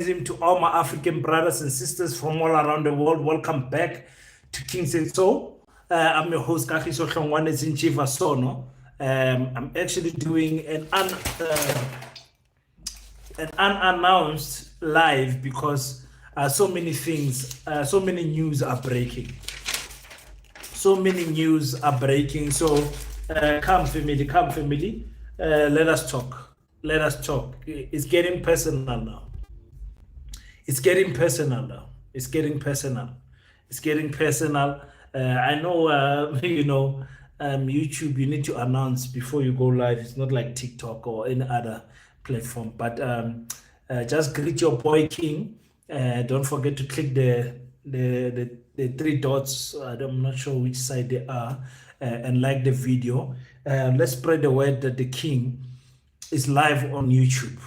To all my African brothers and sisters from all around the world, welcome back to Kings and Soul. I'm your host, Kagiso Hlongwane Zinchiva Sono. I'm actually doing an unannounced live because so many things, so many news are breaking. So many news are breaking. So come family, let us talk. Let us talk. It's getting personal now. It's getting personal now. It's getting personal. It's getting personal. I know, YouTube, you need to announce before you go live. It's not like TikTok or any other platform. But just greet your boy King. Don't forget to click the three dots. I'm not sure which side they are. And like the video. Let's spread the word that the King is live on YouTube.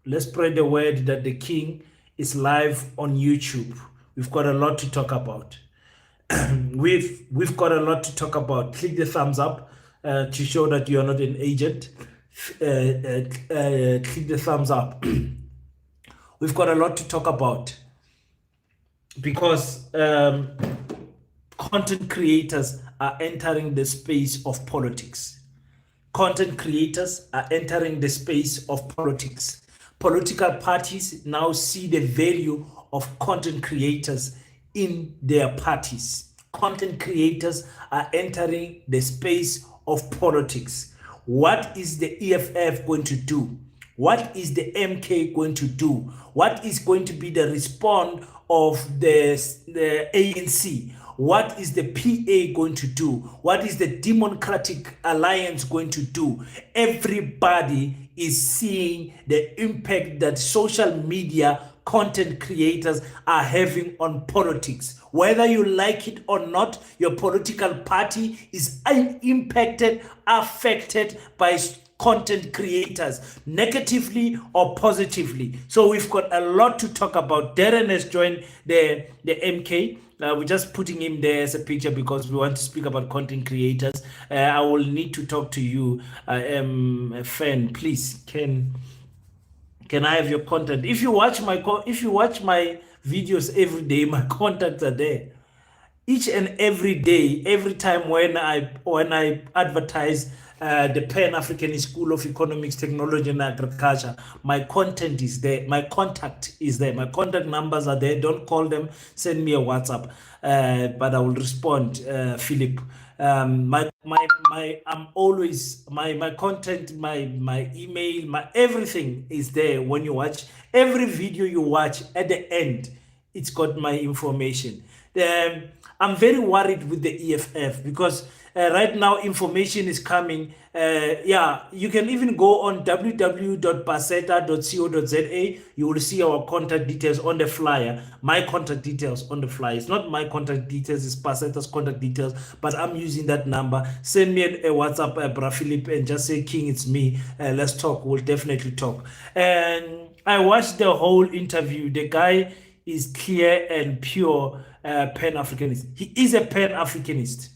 Let's spread the word that the King is live on YouTube. We've got a lot to talk about. We've got a lot to talk about. Click the thumbs up to show that you are not an agent. Click the thumbs up. We've got a lot to talk about because content creators are entering the space of politics. Content creators are entering the space of politics. Political parties now see the value of content creators in their parties. Content creators are entering the space of politics. What is the EFF going to do? What is the MK going to do? What is going to be the response of the ANC? What is the PA going to do? What is the Democratic Alliance going to do? Everybody is seeing the impact that social media content creators are having on politics. Whether you like it or not, your political party is impacted, affected by content creators, negatively or positively. So we've got a lot to talk about. Darren has joined the MK. We're just putting him there as a picture because we want to speak about content creators. I will need to talk to you. I am a fan. Please, can I have your contact? If you watch my videos every day, my contacts are there. Each and every day, every time when I advertise the Pan-African School of Economics, Technology and Agriculture, my content is there. My contact is there. My contact numbers are there. Don't call them. Send me a WhatsApp. But I will respond, Philip. I'm always my content, my email, my everything is there. When you watch every video you watch, at the end, it's got my information. I'm very worried with the EFF because right now information is coming. You can even go on www.baseta.co.za. You will see our contact details on the flyer. My contact details on the flyer. It's not my contact details, it's Baseta's contact details, but I'm using that number. Send me a WhatsApp, Bra Philip, and just say, King, it's me. Let's talk. We'll definitely talk. And I watched the whole interview. The guy is clear and pure Pan-Africanist. He is a Pan-Africanist.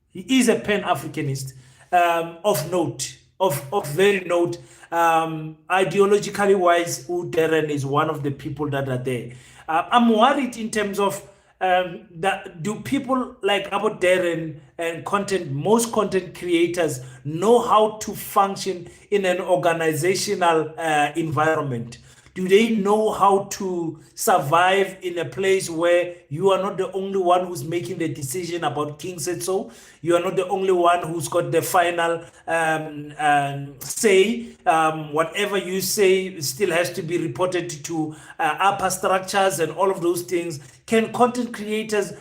He is a Pan-Africanist of note, of very note. Ideologically wise, Darren is one of the people that are there. I'm worried in terms of that do people like about Darren and most content creators know how to function in an organizational environment? Do they know how to survive in a place where you are not the only one who's making the decision about King said so? You are not the only one who's got the final say. Whatever you say still has to be reported to upper structures and all of those things. Can content creators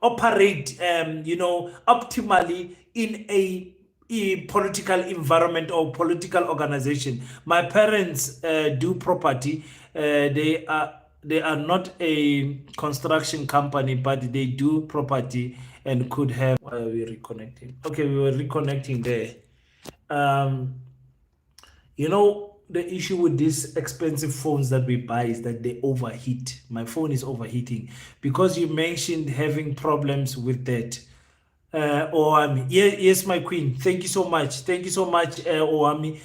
operate, optimally in a political environment or political organization? My parents do property. They are not a construction company, but they do property and could have. Why are we reconnecting? Okay, we were reconnecting there. The issue with these expensive phones that we buy is that they overheat. My phone is overheating because you mentioned having problems with that. Oami. Yes, my queen. Thank you so much. Thank you so much, Oami.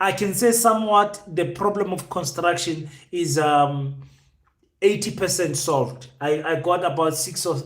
I can say somewhat the problem of construction is 80% solved. I got about six or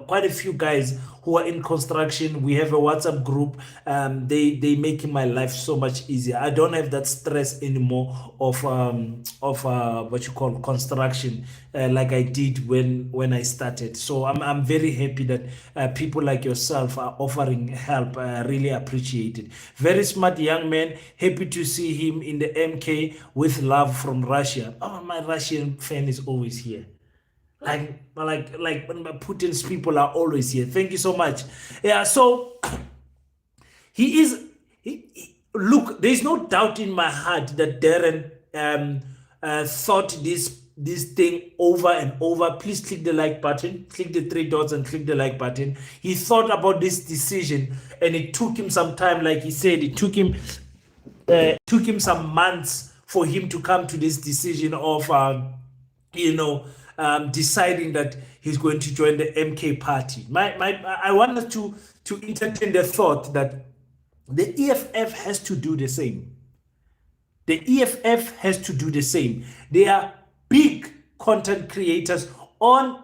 quite a few guys who are in construction. We have a WhatsApp group. They making my life so much easier. I don't have that stress anymore of what you call construction like I did when I started. So I'm very happy that people like yourself are offering help. I really appreciate it. Very smart young man. Happy to see him in the MK with love from Russia. Oh, my Russian fan is always here. Like Putin's people are always here. Thank you so much. Yeah, so he is look, there's no doubt in my heart that Darren thought this thing over and over. Please click the like button, click the three dots and click the like button. He thought about this decision and it took him some time. Like he said, it took him some months for him to come to this decision of deciding that he's going to join the MK party. I want us to entertain the thought that the EFF has to do the same. The EFF has to do the same. They are big content creators on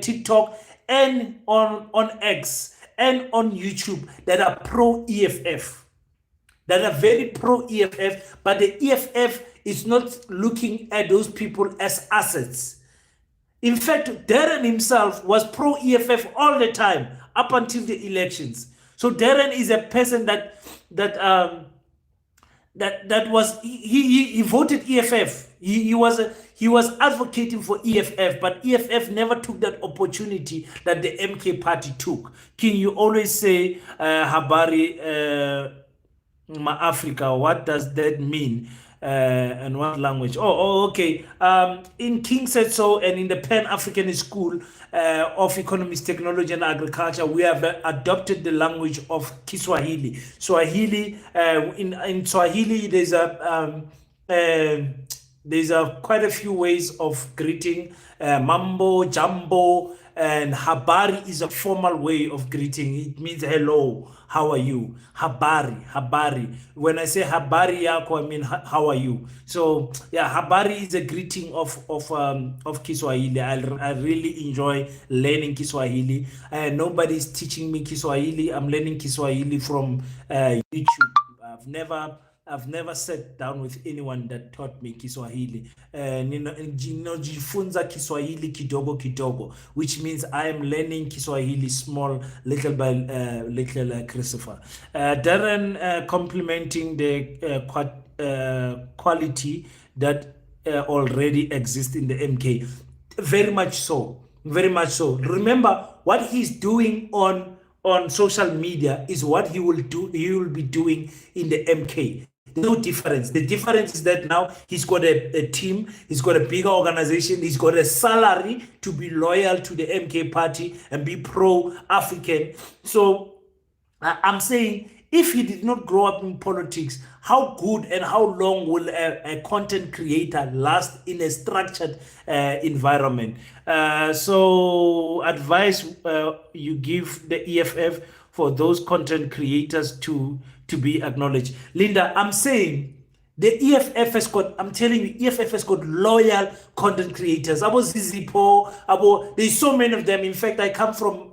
TikTok and on X and on YouTube that are pro EFF, that are very pro EFF, but the EFF is not looking at those people as assets. In fact, Darren himself was pro EFF all the time up until the elections. So Darren is a person that was he voted EFF. He was advocating for EFF, but EFF never took that opportunity that the MK party took. King, you always say habari ma Africa. What does that mean? And what language? Okay. In King said so, and in the Pan-African School of Economics, Technology, and Agriculture, we have adopted the language of Kiswahili. Swahili. In Swahili, there's quite a few ways of greeting. Mambo, jambo, and habari is a formal way of greeting. It means hello, how are you? Habari. When I say habari yako, I mean how are you? So yeah, habari is a greeting of Kiswahili. I really enjoy learning Kiswahili. Nobody's teaching me Kiswahili. I'm learning Kiswahili from YouTube. I've never sat down with anyone that taught me Kiswahili. Jifunza Kiswahili kidogo kidogo, which means I am learning Kiswahili small, little by little, Christopher. Darren complimenting the quality that already exists in the MK. Very much so. Very much so. Remember, what he's doing on social media is what he will be doing in the MK. No difference. The difference is that now he's got a team, he's got a bigger organization, he's got a salary to be loyal to the MK party and be pro-African. So I'm saying, if he did not grow up in politics, how good and how long will a content creator last in a structured environment? So advice you give the EFF for those content creators to be acknowledged. Linda, I'm saying the EFF has got, I'm telling you, EFF has got loyal content creators. There's so many of them. In fact, I come from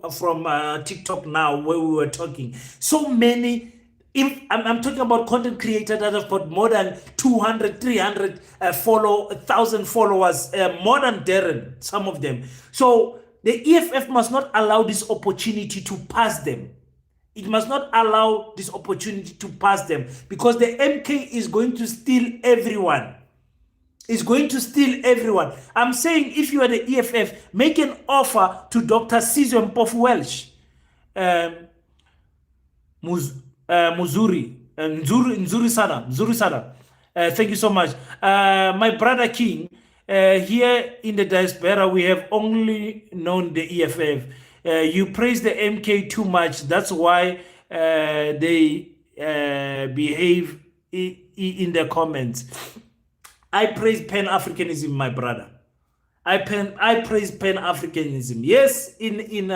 TikTok now, where we were talking. So many. I'm talking about content creators that have got more than 200, 300 1,000 followers, more than Darren, some of them. So the EFF must not allow this opportunity to pass them. It must not allow this opportunity to pass them, because the MK is going to steal everyone. It's going to steal everyone. I'm saying, if you are the EFF, make an offer to Dr. Caesar Mpofu Welsh. Nzuri Sana. Thank you so much. My brother King, here in the diaspora, we have only known the EFF. You praise the MK too much. That's why they behave in the comments. I praise Pan-Africanism, my brother. I praise Pan-Africanism. Yes, in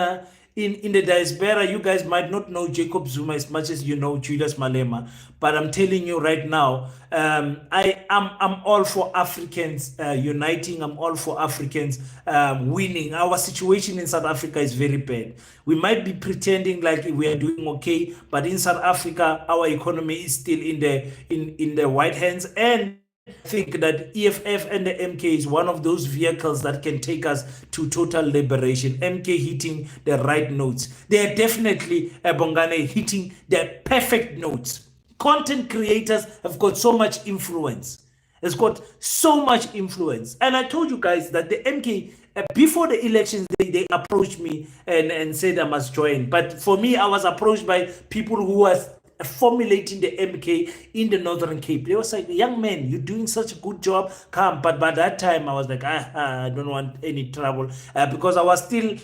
in the diaspora, you guys might not know Jacob Zuma as much as you know Julius Malema, but I'm telling you right now, I'm all for Africans uniting. I'm all for Africans winning. Our situation in South Africa is very bad. We might be pretending like we are doing okay, but in South Africa, our economy is still in the white hands. And I think that EFF and the MK is one of those vehicles that can take us to total liberation. MK hitting the right notes. They are definitely, Bongane, hitting the perfect notes. Content creators have got so much influence. It's got so much influence. And I told you guys that the MK, before the elections, they approached me and said I must join. But for me, I was approached by people who was formulating the MK in the Northern Cape. They was like, young man, you're doing such a good job, come. But by that time, I was like, I don't want any trouble because I was still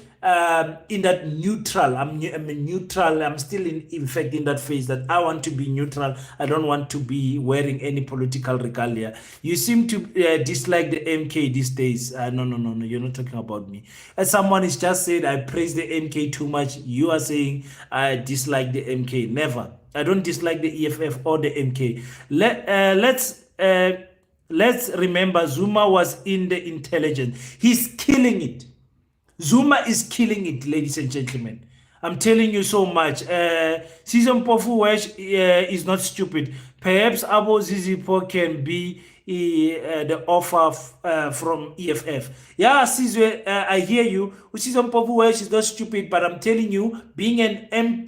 in that neutral. I'm neutral. I'm still in fact in that phase that I want to be neutral. I don't want to be wearing any political regalia. You seem to dislike the MK these days. No, you're not talking about me. As someone has just said, I praise the MK too much. You are saying I dislike the MK. Never. I don't dislike the EFF or the MK. Let's remember Zuma was in the intelligence. He's killing it. Zuma is killing it, ladies and gentlemen. I'm telling you so much. Season Pofu Wesh is not stupid. Perhaps Abo Zizipo can be the offer from EFF. Yeah, Sizwe, I hear you. Season Pofu Wesh is not stupid, but I'm telling you, being an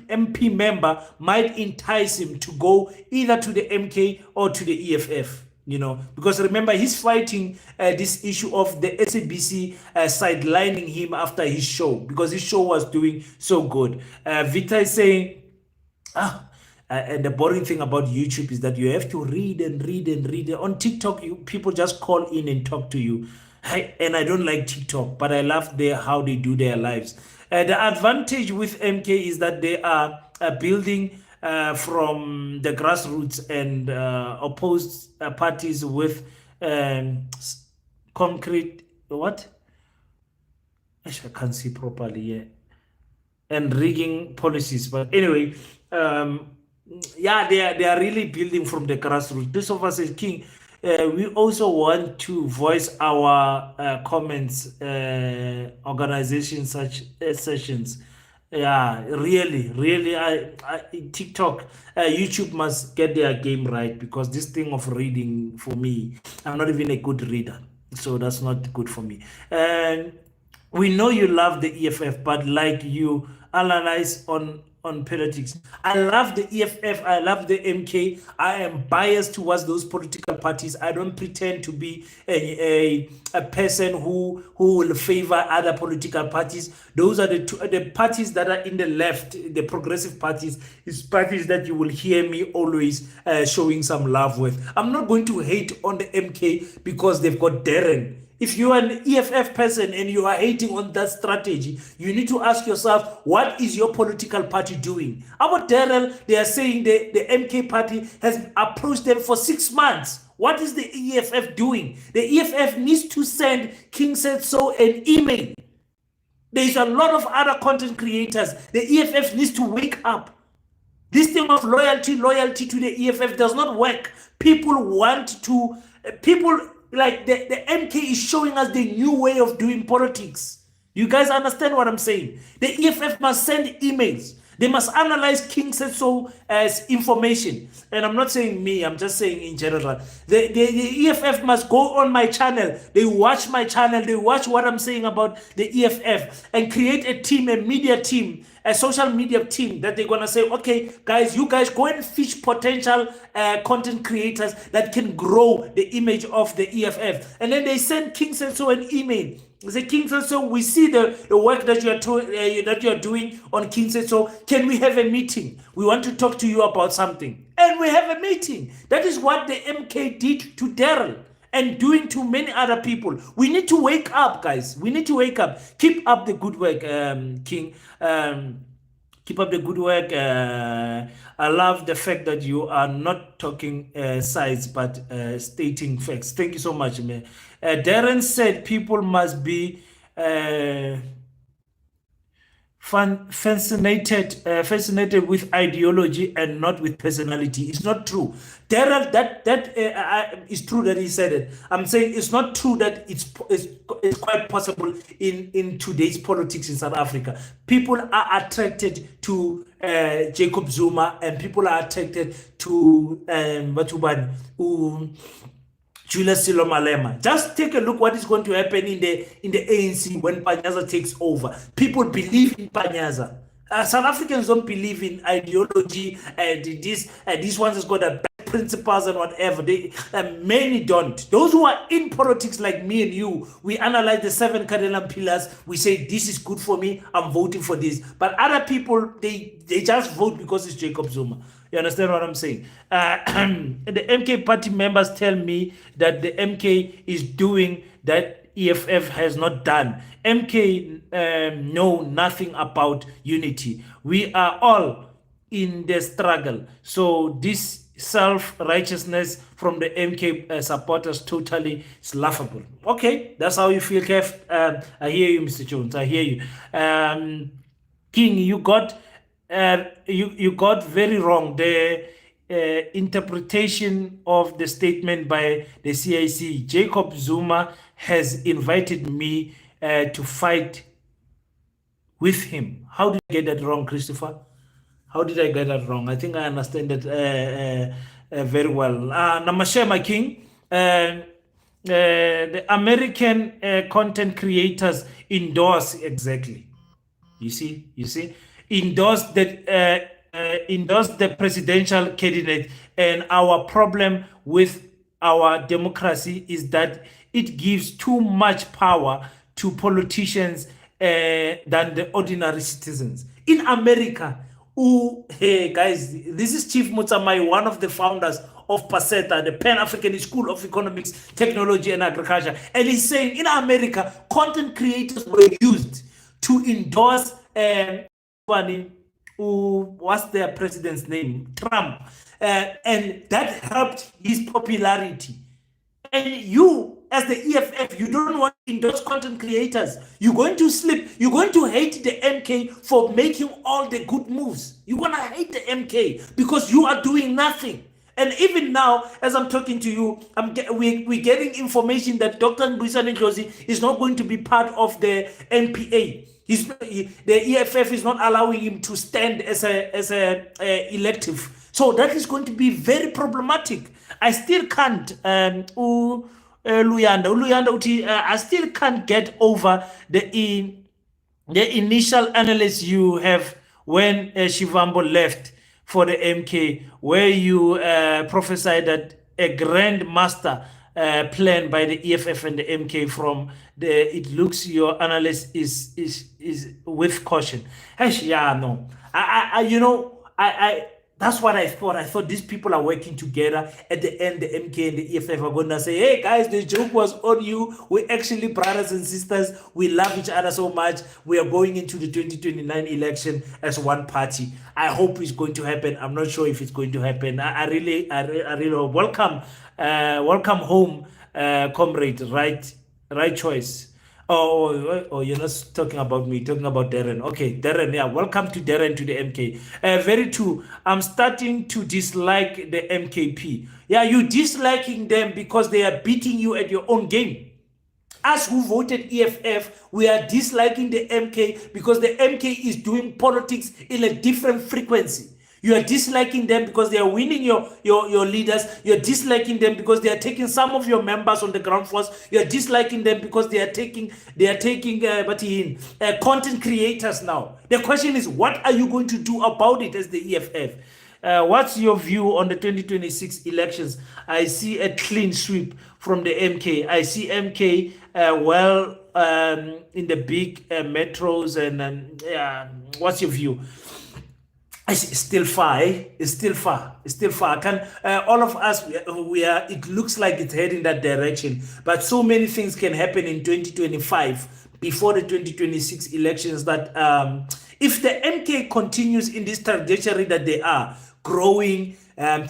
MP member might entice him to go either to the MK or to the EFF. You know, because remember, he's fighting this issue of the SABC sidelining him after his show because his show was doing so good. Victor is saying, and the boring thing about YouTube is that you have to read and read and read. On TikTok, people just call in and talk to you. And I don't like TikTok, but I love how they do their lives. The advantage with MK is that they are building from the grassroots and opposed parties with concrete what? I can't see properly yet. And rigging policies. But anyway, yeah, they are really building from the grassroots. This of us is King. We also want to voice our comments, organization such sessions. Yeah, really, TikTok, YouTube must get their game right because this thing of reading for me, I'm not even a good reader, so that's not good for me. And we know you love the EFF, but like you analyze on politics. I love the EFF. I love the MK. I am biased towards those political parties. I don't pretend to be a person who will favor other political parties. Those are the parties that are in the left, the progressive parties, is parties that you will hear me always showing some love with. I'm not going to hate on the MK because they've got Darren. If you are an EFF person and you are hating on that strategy, you need to ask yourself, what is your political party doing? About Darrell, they are saying the MK party has approached them for 6 months. What is the EFF doing? The EFF needs to send King Said So an email. There is a lot of other content creators. The EFF needs to wake up. This thing of loyalty to the EFF does not work. Like the MK is showing us the new way of doing politics. You guys understand what I'm saying? The EFF must send emails. They must analyze King Said So as information. And I'm not saying me, I'm just saying in general. The EFF must go on my channel. They watch my channel. They watch what I'm saying about the EFF and create a team, a media team, a social media team that they're going to say, okay, guys, you guys go and fish potential content creators that can grow the image of the EFF. And then they send King Said So an email. The King Said So, we see the work that you are doing on King Said So. Can we have a meeting? We want to talk to you about something. And we have a meeting. That is what the MK did to Darrell and doing to many other people. We need to wake up, guys. We need to wake up. Keep up the good work, King. Keep up the good work. I love the fact that you are not talking sides, but stating facts. Thank you so much, man. Darren said people must be fascinated with ideology and not with personality. It's not true. Darren, that is true that he said it. I'm saying it's not true that it's quite possible in today's politics in South Africa. People are attracted to Jacob Zuma, and people are attracted to Julius Silo Malema. Just take a look what is going to happen in the ANC when Panyaza takes over. People believe in Panyaza. South Africans don't believe in ideology and this one has got a bad principles and whatever. Many don't. Those who are in politics like me and you, we analyze the 7 cardinal pillars. We say this is good for me. I'm voting for this. But other people, they just vote because it's Jacob Zuma. You understand what I'm saying? The MK party members tell me that the MK is doing that EFF has not done. MK know nothing about unity. We are all in the struggle. So this self-righteousness from the MK supporters totally is laughable. Okay, that's how you feel, Kev. I hear you, Mr. Jones. I hear you. King, you got very wrong the interpretation of the statement by the CIC. Jacob Zuma has invited me to fight with him. How did I get that wrong, Christopher? How did I get that wrong? I think I understand that very well. Namaste, my king. The American content creators endorse exactly. You see, endorse the presidential candidate, and our problem with our democracy is that it gives too much power to politicians than the ordinary citizens. In America, hey guys, this is Chief Mutsamai, one of the founders of PASETA, the Pan-African School of Economics, Technology and Agriculture, and he's saying in America, content creators were used to endorse what's their president's name? Trump. And that helped his popularity. And you, as the EFF, you don't want to endorse content creators. You're going to slip. You're going to hate the MK for making all the good moves. You're going to hate the MK because you are doing nothing. And even now, as I'm talking to you, we're getting information that Dr. Mbuyisani Ndlozi is not going to be part of the NPA. The EFF is not allowing him to stand as a elective. So that is going to be very problematic. I still can't, Luyanda, I still can't get over the initial analysis you have when Shivambo left for the MK, where you prophesied that a grand master plan by the EFF and the MK from the, it looks your analyst is with caution. Yeah, no. That's what I thought. I thought these people are working together. At the end, the MK and the EFF are going to say, hey, guys, the joke was on you. We're actually brothers and sisters. We love each other so much. We are going into the 2029 election as one party. I hope it's going to happen. I'm not sure if it's going to happen. I really welcome home, comrade. Right choice. Oh, you're not talking about me, talking about Darren. Okay, Darren, yeah, welcome to Darren to the MK. Very true. I'm starting to dislike the MKP. Yeah, you disliking them because they are beating you at your own game. Us who voted EFF, we are disliking the MK because the MK is doing politics in a different frequency. You are disliking them because they are winning your leaders. You're disliking them because they are taking some of your members on the ground force. You're disliking them because they are taking content creators now. The question is, what are you going to do about it as the EFF? What's your view on the 2026 elections? I see a clean sweep from the MK. I see MK in the big metros, and what's your view? It's still far, eh? It's still far. All of us, we are. It looks like it's heading that direction, but so many things can happen in 2025 before the 2026 elections. That if the MK continues in this trajectory that they are, growing,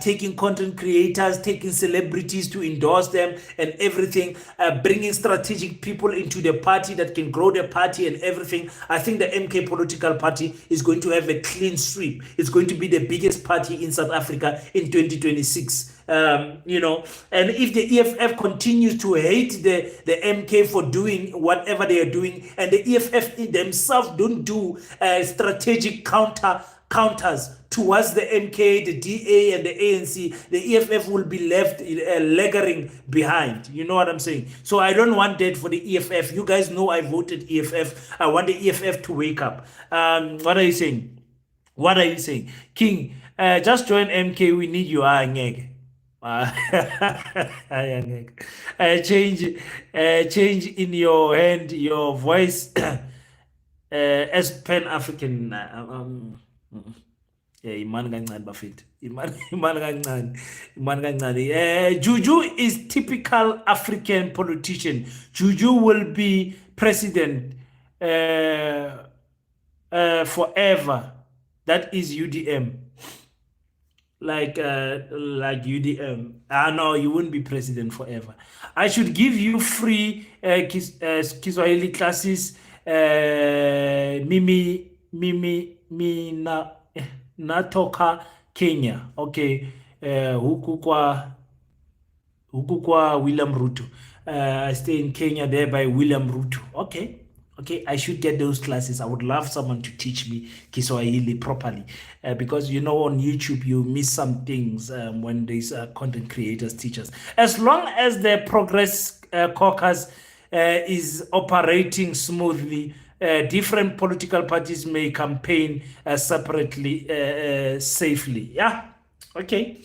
taking content creators, taking celebrities to endorse them and everything, bringing strategic people into the party that can grow the party and everything. I think the MK political party is going to have a clean sweep. It's going to be the biggest party in South Africa in 2026. You know, and if the EFF continues to hate the MK for doing whatever they are doing, and the EFF themselves don't do strategic counters towards the MK, the DA, and the ANC, the EFF will be left lagging behind. You know what I'm saying? So I don't want that for the EFF. You guys know I voted EFF. I want the EFF to wake up. What are you saying? What are you saying? King, just join MK. We need you. Change in your hand, your voice as Pan-African. Iman kancane bafethu. Iman kancane. Juju is typical African politician. Juju will be president forever. That is UDM. Like UDM. No, you wouldn't be president forever. I should give you free Kiswahili classes. Mimi natoka Kenya. Okay. Huku kwa William Ruto. I stay in Kenya there by William Ruto. Okay. Okay, I should get those classes. I would love someone to teach me Kiswahili properly, because you know on YouTube you miss some things when these content creators teach us. As long as the Progress Caucus is operating smoothly, different political parties may campaign separately, safely. Yeah, okay.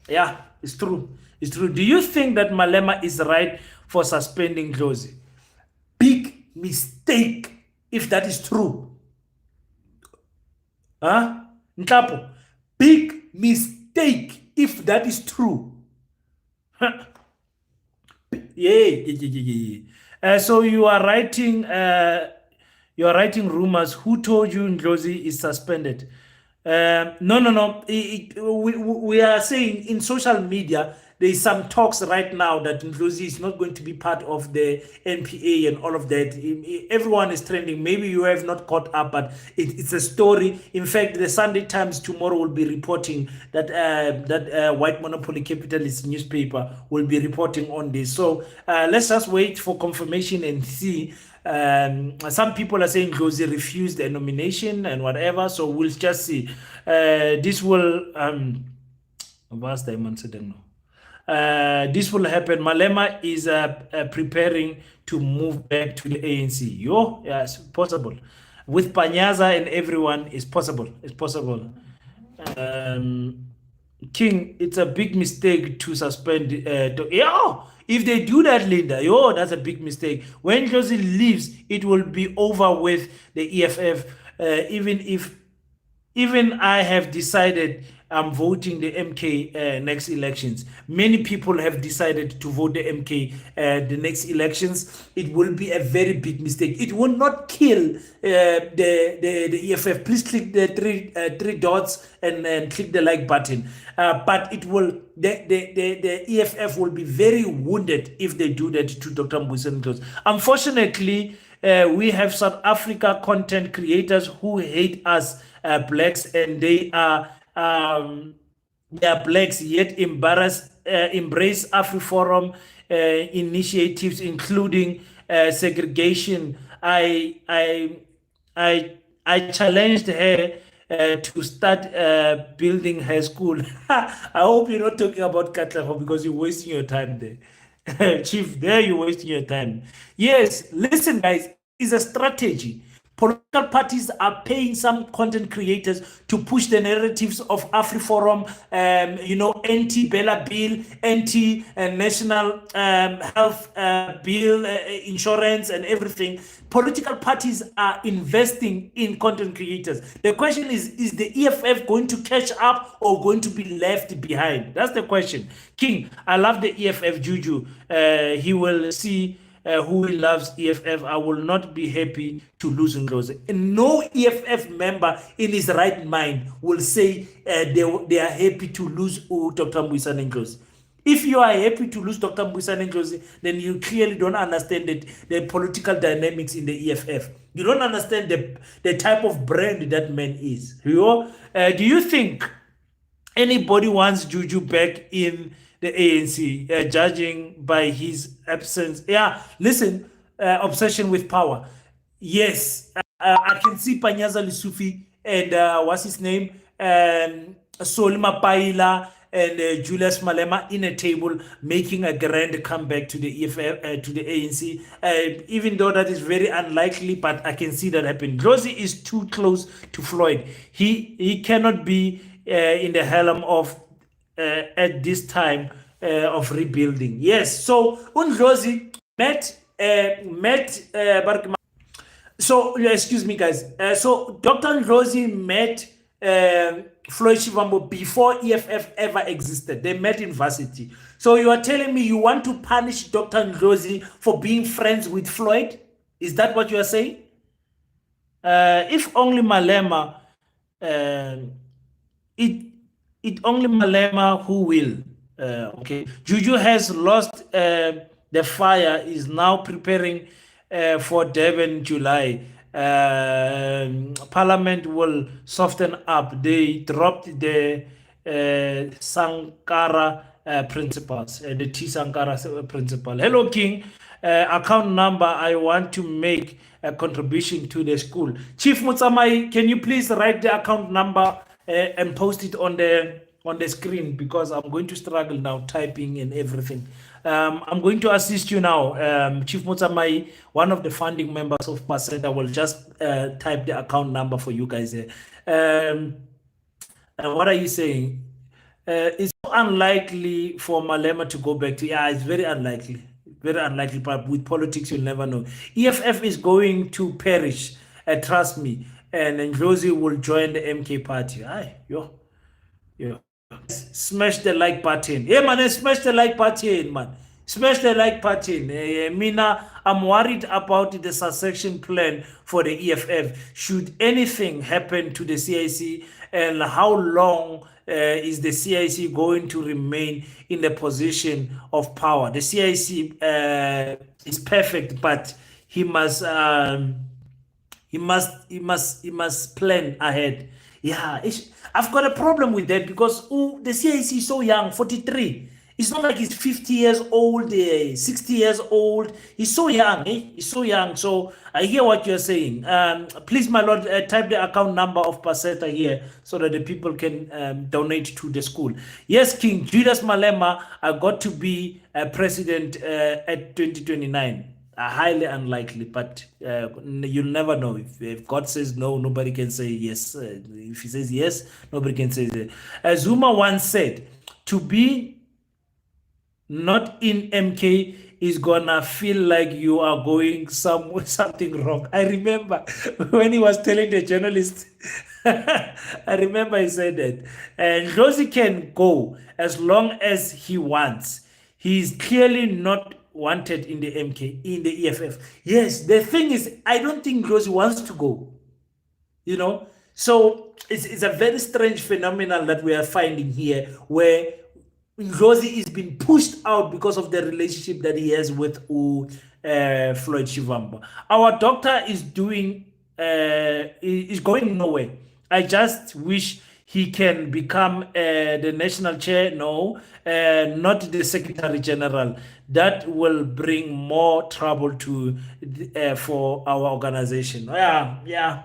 Yeah, it's true. It's true. Do you think that Malema is right for suspending Dlozi? Big mistake if that is true. Ntapo, big mistake if that is true. Yeah. So you are writing rumors. Who told you Ndlozi is suspended? No. We are saying in social media there is some talks right now that Ndlozi is not going to be part of the NPA and all of that. Everyone is trending. Maybe you have not caught up, but it's a story. In fact, the Sunday Times tomorrow will be reporting that White Monopoly Capitalist newspaper will be reporting on this. So let's just wait for confirmation and see. Some people are saying Ndlozi refused the nomination and whatever. So we'll just see. This will this will happen. Malema is preparing to move back to the ANC. Yes, possible. With Panyaza and everyone, it's possible. It's possible. King, it's a big mistake to suspend. If they do that, Linda, that's a big mistake. When Ndlozi leaves, it will be over with the EFF. Even I have decided I'm voting the MK next elections. Many people have decided to vote the MK the next elections. It will be a very big mistake. It will not kill the EFF. Please click the three dots and click the like button. But it will the EFF will be very wounded if they do that to Dr. Mbuyiseni Ndlozi. Unfortunately, we have South Africa content creators who hate us blacks, and they are blacks yet embrace AfriForum initiatives, including segregation. I challenged her to start building her school. I hope you're not talking about Katlego because you're wasting your time there. Chief, there you're wasting your time. Yes, listen, guys, it's a strategy. Political parties are paying some content creators to push the narratives of AfriForum, anti-Bella Bill, anti-National Health Bill, insurance and everything. Political parties are investing in content creators. The question is the EFF going to catch up or going to be left behind? That's the question. King, I love the EFF Juju. He will see who loves EFF, I will not be happy to lose Ndlozi. And no EFF member in his right mind will say they are happy to lose Dr. Mbuyisane Ndlozi. If you are happy to lose Dr. Mbuyisane Ndlozi, then you clearly don't understand the political dynamics in the EFF. You don't understand the type of brand that man is. Do you think anybody wants Juju back in the ANC, judging by his absence? Yeah, listen, obsession with power. Yes, I can see Panyaza Lisufi and what's his name? Solima Paila and Julius Malema in a table making a grand comeback to the EFF, to the ANC. Even though that is very unlikely, but I can see that happen. Ndlozi is too close to Floyd. He cannot be in the helm of at this time of rebuilding. Yes, so Ndlozi met so excuse me, guys. So Dr. Ndlozi met Floyd Shivambu before EFF ever existed. They met in varsity. So you are telling me you want to punish Dr. Ndlozi for being friends with Floyd? Is that what you are saying? If only Malema, it only Malema who will. Okay, Juju has lost the fire, is now preparing for Durban July. Parliament will soften up. They dropped the Sankara principles, the T Sankara principle. Hello, King. Account number. I want to make a contribution to the school. Chief Mutsamai, can you please write the account number and post it on the screen, because I'm going to struggle now typing and everything. I'm going to assist you now. Chief Mutsamai, one of the founding members of Paseta, will just type the account number for you guys there. And what are you saying? It's so unlikely for Malema to go back to, yeah, it's very unlikely. Very unlikely, but with politics, you'll never know. EFF is going to perish, trust me. And Ndlozi will join the MK party. Aye, yo. Smash the like button. Yeah, man, smash the like button, man. Smash the like button. Mina, I'm worried about the succession plan for the EFF. Should anything happen to the CIC, and how long is the CIC going to remain in the position of power? The CIC is perfect, but he must plan ahead. Yeah, I've got a problem with that, because the CIC is so young, 43. It's not like he's 50 years old, 60 years old. He's so young, He's so young. So I hear what you're saying. Please, my lord, type the account number of Paseta here so that the people can donate to the school. Yes, King Julius Malema got to be president at 2029. Highly unlikely, but you'll never know. If God says no, nobody can say yes. If he says yes, nobody can say yes. As Zuma once said, to be not in MK is gonna feel like you are going something wrong. I remember when he was telling the journalist, I remember he said that. And Ndlozi can go as long as he wants. He's clearly not wanted in the MK, in the EFF. Yes, the thing is, I don't think Ndlozi wants to go. So it's a very strange phenomenon that we are finding here, where Ndlozi is being pushed out because of the relationship that he has with Floyd Shivambu. Our doctor is going nowhere. I just wish he can become the national chair. No, not the secretary general. That will bring more trouble to for our organization. Yeah.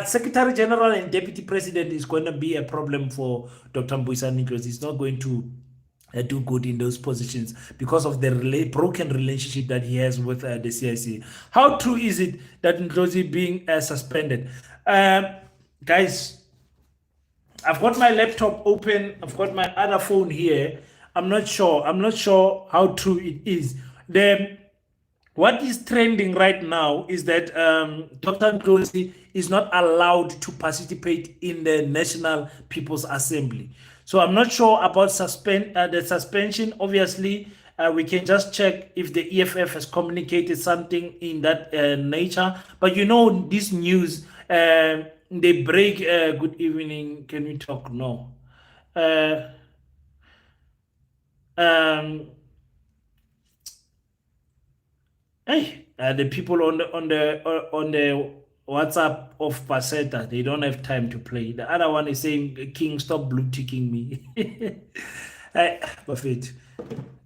Secretary General and Deputy President is going to be a problem for Dr. Mbuyisane Ndlozi. He's not going to do good in those positions because of the broken relationship that he has with the CIC. How true is it that Ndlozi being suspended? Guys, I've got my laptop open. I've got my other phone here. I'm not sure how true it is. What is trending right now is that Dr. Ndlozi is not allowed to participate in the National People's Assembly. So I'm not sure about the suspension. Obviously, We can just check if the EFF has communicated something in that nature. But you know, this news, they break. Good evening. Can we talk? No. Uh, um, Hey, the people on the WhatsApp of Paseta, they don't have time to play. The other one is saying, "King, stop blue ticking me." Buffett.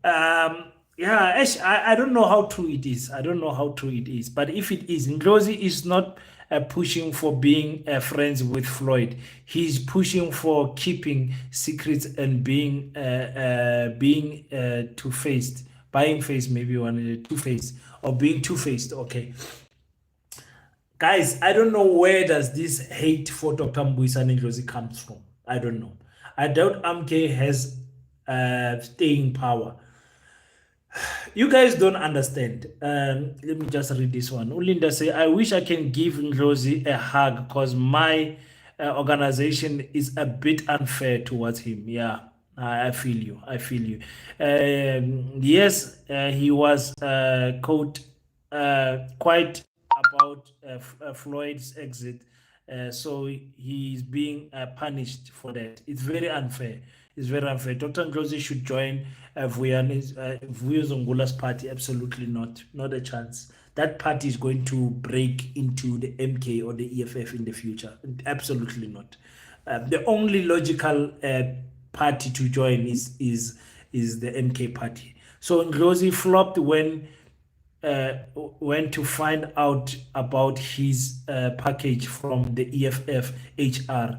Yeah, I don't know how true it is. I don't know how true it is. But if it is, Ngozi is not pushing for being friends with Floyd. He's pushing for keeping secrets and being two-faced, buying face, maybe one two-faced, or being two-faced. Okay, guys, I don't know where does this hate for Dr. Mbuyisani Ndlozi comes from. I don't know. I doubt MK has staying power. You guys don't understand. Let me just read this one. Ulinda say, I wish I can give Ndlozi a hug because my organization is a bit unfair towards him. Yeah, I feel you. I feel you. Yes, he was quite about Floyd's exit. So he's being punished for that. It's very unfair. It's very unfair. Dr. Ndlozi should join Vuyo Zongula's party. Absolutely not. Not a chance. That party is going to break into the MK or the EFF in the future. Absolutely not. The only logical party to join is the MK party. So Ndlozi flopped when to find out about his package from the EFF HR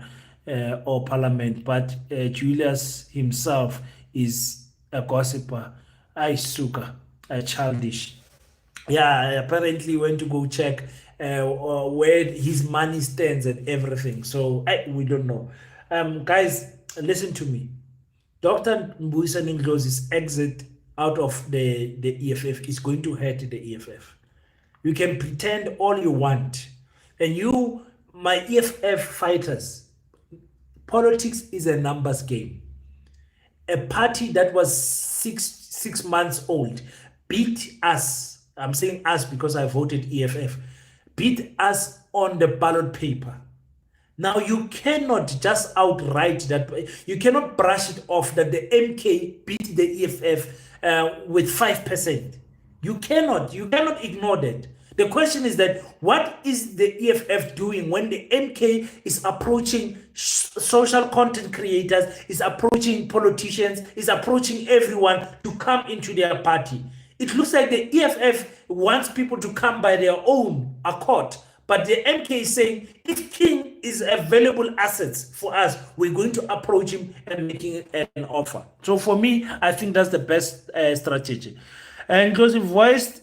or parliament, but Julius himself is a gossiper, suka, childish. Yeah, apparently went to go check where his money stands and everything. So we don't know. Guys, listen to me. Dr. Mbuyisani Ndlozi's exit out of the EFF is going to hurt the EFF. You can pretend all you want. And you, my EFF fighters, politics is a numbers game. A party that was six months old beat us. I'm saying us because I voted EFF. Beat us on the ballot paper. Now you cannot just outright that. You cannot brush it off that the MK beat the EFF with 5%. You cannot ignore that. The question is that what is the EFF doing when the MK is approaching social content creators, is approaching politicians, is approaching everyone to come into their party? It looks like the EFF wants people to come by their own accord. But the MK is saying, if King is available assets for us, we're going to approach him and making an offer. So for me, I think that's the best strategy. And because the voice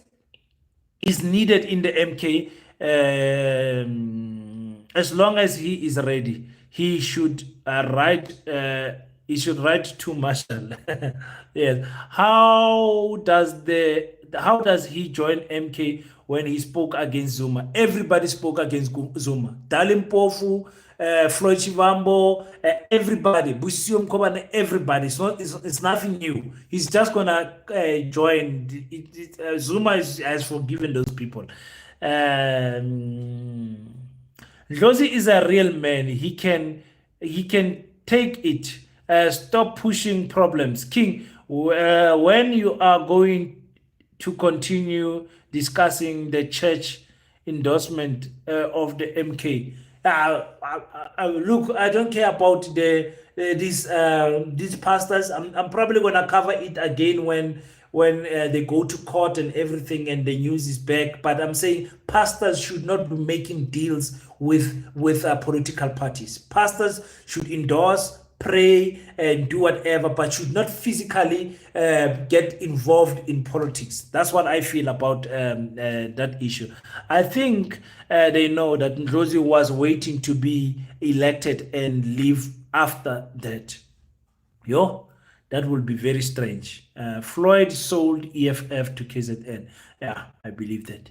is needed in the MK, as long as he is ready, he should write. He should write to Marshall. Yes. How does he join MK when he spoke against Zuma? Everybody spoke against Zuma. Dalim Pofu, Floyd Chivambo, everybody. Busio Mkobane, everybody. It's nothing new. He's just gonna join. Zuma has forgiven those people. Ndlozi is a real man. He can take it. Stop pushing problems. King, when you are going to continue discussing the church endorsement of the MK, look, I don't care about these pastors. I'm probably gonna cover it again when they go to court and everything and the news is back. But I'm saying pastors should not be making deals with political parties. Pastors should endorse, pray, and do whatever, but should not physically get involved in politics. That's what I feel about that issue. I think they know that Ndlozi was waiting to be elected and leave after that. That would be very strange. Floyd sold EFF to KZN. Yeah, I believe that.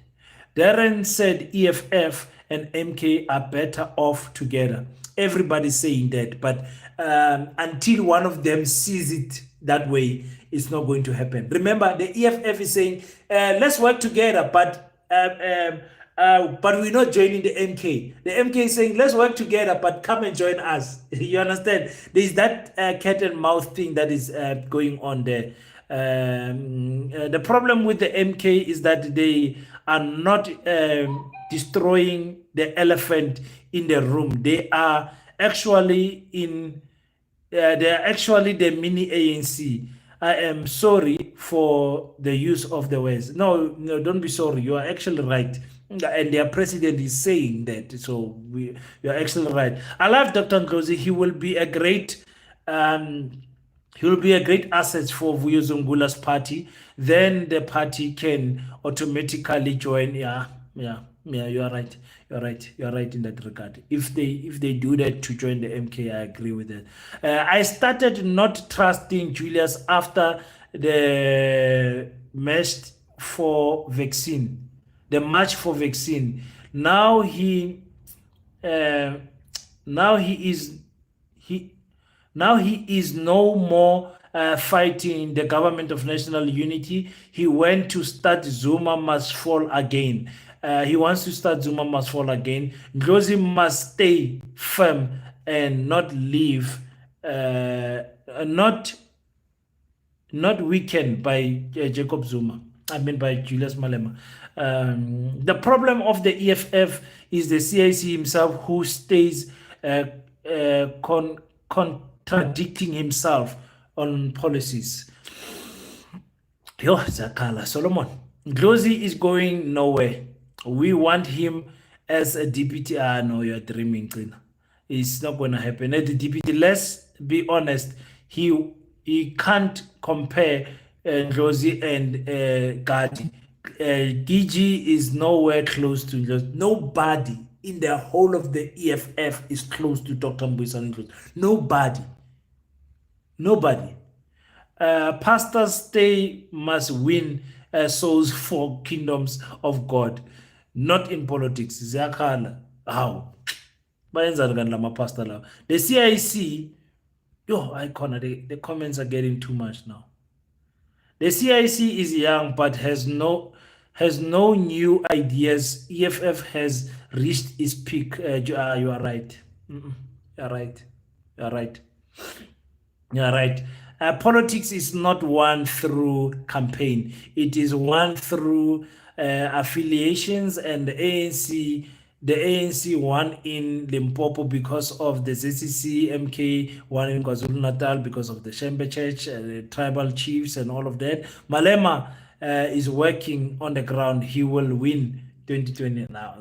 Darren said EFF and MK are better off together. Everybody's saying that, but until one of them sees it that way, it's not going to happen. Remember, the EFF is saying, let's work together, but we're not joining the MK. The MK is saying, let's work together, but come and join us. You understand? There's that cat and mouse thing that is going on there. The problem with the MK is that they are not destroying the elephant in the room. They are actually they're actually the mini ANC. I am sorry for the use of the words. No, don't be sorry. You are actually right. And their president is saying that. So you're actually right. I love Dr. Ndlozi. He will be a great asset for Vuyuzungula's party. Then the party can automatically join. Yeah, you are right. You're right in that regard. If they do that to join the MK, I agree with that. I started not trusting Julius after the march for vaccine. Now he is no more fighting the government of national unity. He went to start Zuma must fall again. He wants to start Zuma must fall again. Ndlozi must stay firm and not leave, not weakened by Jacob Zuma. I mean by Julius Malema. The problem of the EFF is the CIC himself, who stays contradicting himself on policies. Yo, Zakala Solomon. Ndlozi is going nowhere. We want him as a deputy. No, you're dreaming, Trina. It's not going to happen. As the deputy, let's be honest, he can't compare Ndlozi and Gadi. DG is nowhere close to Ndlozi. Nobody in the whole of the EFF is close to Dr. Mbuyisani Ndlozi. Nobody. Pastors stay must win souls for kingdoms of God, not in politics. Ziyakhala. How? The CIC, the comments are getting too much now. The CIC is young but has no new ideas. EFF has reached its peak. You are right. You're right. Politics is not won through campaign. It is won through affiliations, and the ANC won in Limpopo because of the ZCC, MK won in KwaZulu-Natal because of the Shembe Church, the tribal chiefs and all of that. Malema is working on the ground. He will win 2020. No.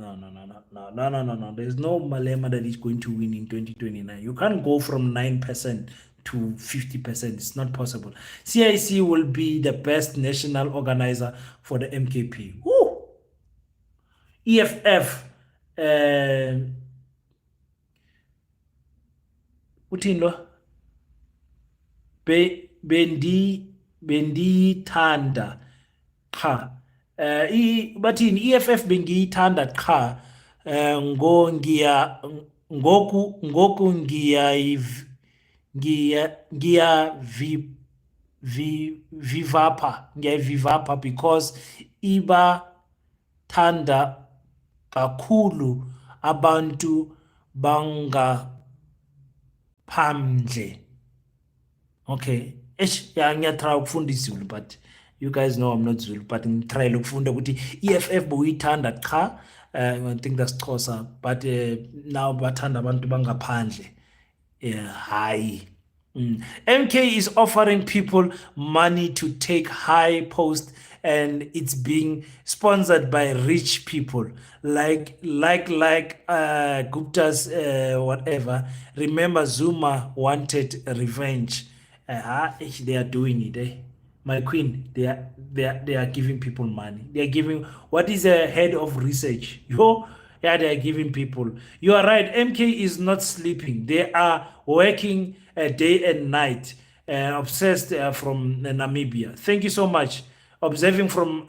There's no Malema that is going to win in 2029. You can't go from 9% to 50%. It's not possible. CIC will be the best national organizer for the MKP. Woo! EFF. Utindwa bendithanda cha bathini EFF bengiyithanda cha ngoku ngiyavivapha because ibathanda kakhulu abantu bangaphandle. Okay, ngiyatry ukufunda isiZulu, but you guys know I'm not Zulu, but ngitry ukufunda ukuthi EFF boyithanda cha. I think that's Xhosa, but now bathanda abantu bangaphandle. High. MK is offering people money to take high post, and it's being sponsored by rich people like Gupta's whatever. Remember, Zuma wanted revenge. They are doing it. My queen, they are giving people money. They are giving, what is a head of research? Yeah, they are giving people. You are right. MK is not sleeping. They are working day and night. Obsessed from Namibia. Thank you so much. Observing from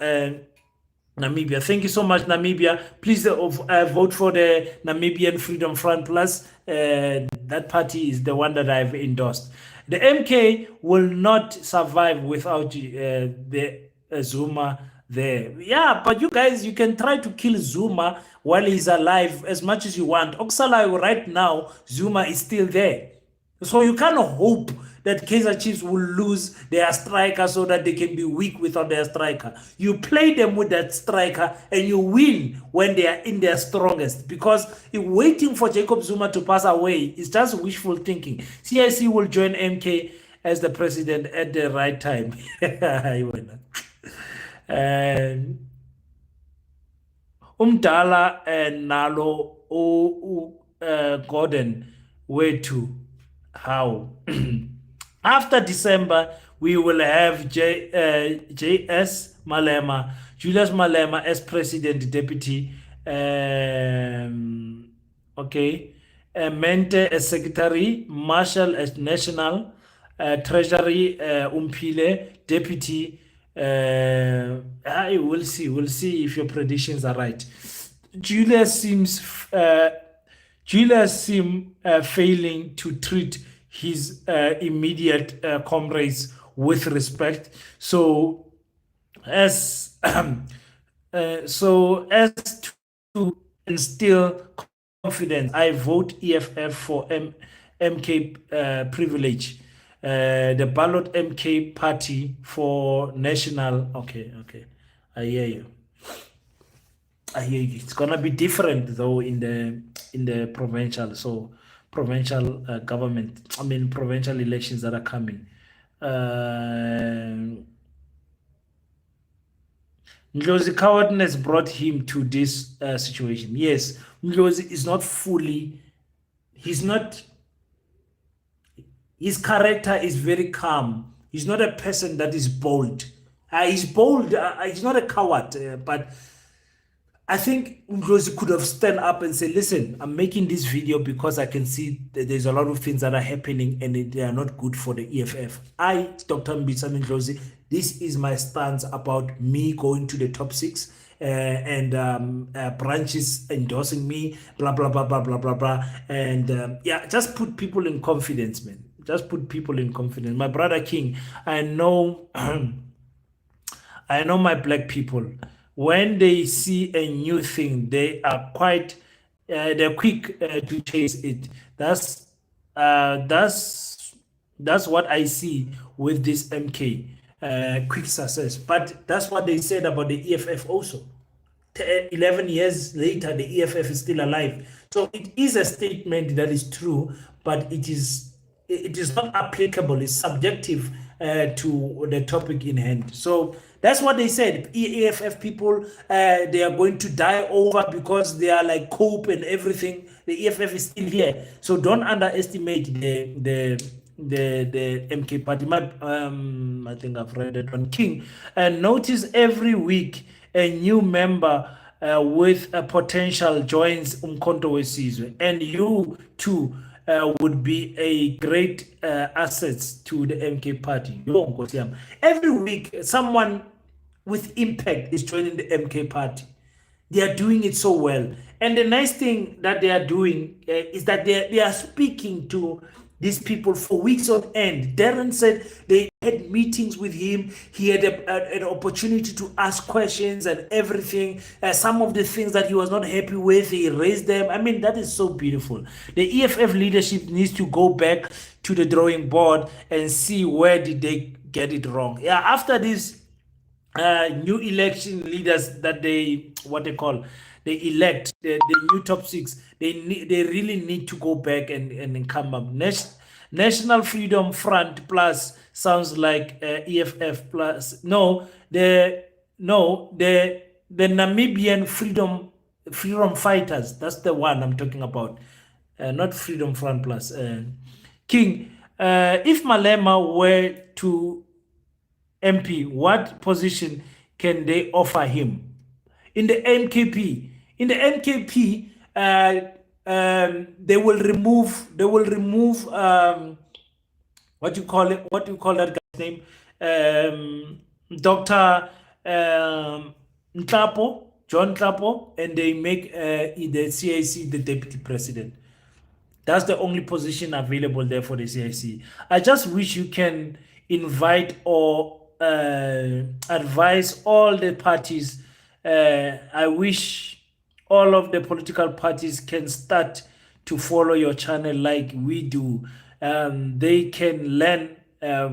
Namibia. Thank you so much, Namibia. Please vote for the Namibian Freedom Front Plus. That party is the one that I've endorsed. The MK will not survive without the Zuma there. Yeah, but you guys, you can try to kill Zuma while he's alive as much as you want. Oxalai right now, Zuma is still there. So you can't hope that Kaizer Chiefs will lose their striker so that they can be weak without their striker. You play them with that striker and you win when they are in their strongest. Because if waiting for Jacob Zuma to pass away is just wishful thinking. CIC will join MK as the president at the right time. And Umdala and Nalo Gordon were to how after December we will have JS Malema, Julius Malema as president deputy, okay, Mente as secretary, Marshall as national, treasury, Umpile deputy. I will see. We'll see if your predictions are right. Julius seems failing to treat his immediate comrades with respect. So as to instill confidence, I vote EFF for MK privilege. The ballot MK party for national. Okay. I hear you. It's gonna be different though in the provincial. So provincial government. I mean provincial elections that are coming. Ndlozi cowardness brought him to this situation. Yes, Ndlozi is not fully. He's not. His character is very calm. He's not a person that is bold. He's bold. He's not a coward. But I think Ndlozi could have stand up and say, listen, I'm making this video because I can see that there's a lot of things that are happening and they are not good for the EFF. I, Dr. Mbitsani Ndlozi, this is my stance about me going to the top 6 and branches endorsing me, blah, blah, blah, blah, blah, blah, blah. And yeah, just put people in confidence, man. Just put people in confidence. My brother King, I know I know my black people, when they see a new thing, they are quite they're quick to chase it. That's what I see with this MK quick success. But that's what they said about the EFF also. 11 years later, the EFF is still alive. So it is a statement that is true, but it is not applicable. It's subjective to the topic in hand. So that's what they said. EFF people, they are going to die over because they are like cope and everything. The EFF is still here. So don't underestimate the MK party. I think I've read it on King. And notice every week a new member with a potential joins Umkhonto weSizwe, and you too would be a great asset to the MK party. Every week, someone with impact is joining the MK party. They are doing it so well. And the nice thing that they are doing is that they are speaking to these people for weeks on end. Darren said they had meetings with him. He had an opportunity to ask questions and everything. Some of the things that he was not happy with, he raised them. I mean, that is so beautiful. The EFF leadership needs to go back to the drawing board and see where did they get it wrong. Yeah, after this new election leaders that they elect, the new top 6, they really need to go back and come up. National Freedom Front Plus sounds like EFF plus. The Namibian Freedom Fighters. That's the one I'm talking about. Not Freedom Front Plus. King, if Malema were to MP, what position can they offer him? In the MKP, they will remove what do you call that guy's name? Dr. John Tlapo, and they make the CIC the deputy president. That's the only position available there for the CIC. I just wish you can invite or advise all the parties. I wish all of the political parties can start to follow your channel like we do. They can learn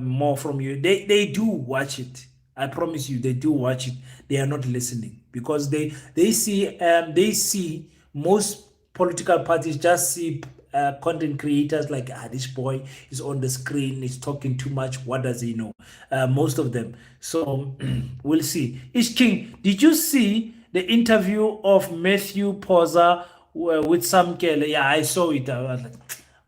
more from you. They do watch it. I promise you, they do watch it. They are not listening because they see most political parties just see content creators like this boy is on the screen, he's talking too much, what does he know? Most of them. So we'll see. Ish King, did you see the interview of Matthew Poza with Sam Kelly? Yeah, I saw it. I was like,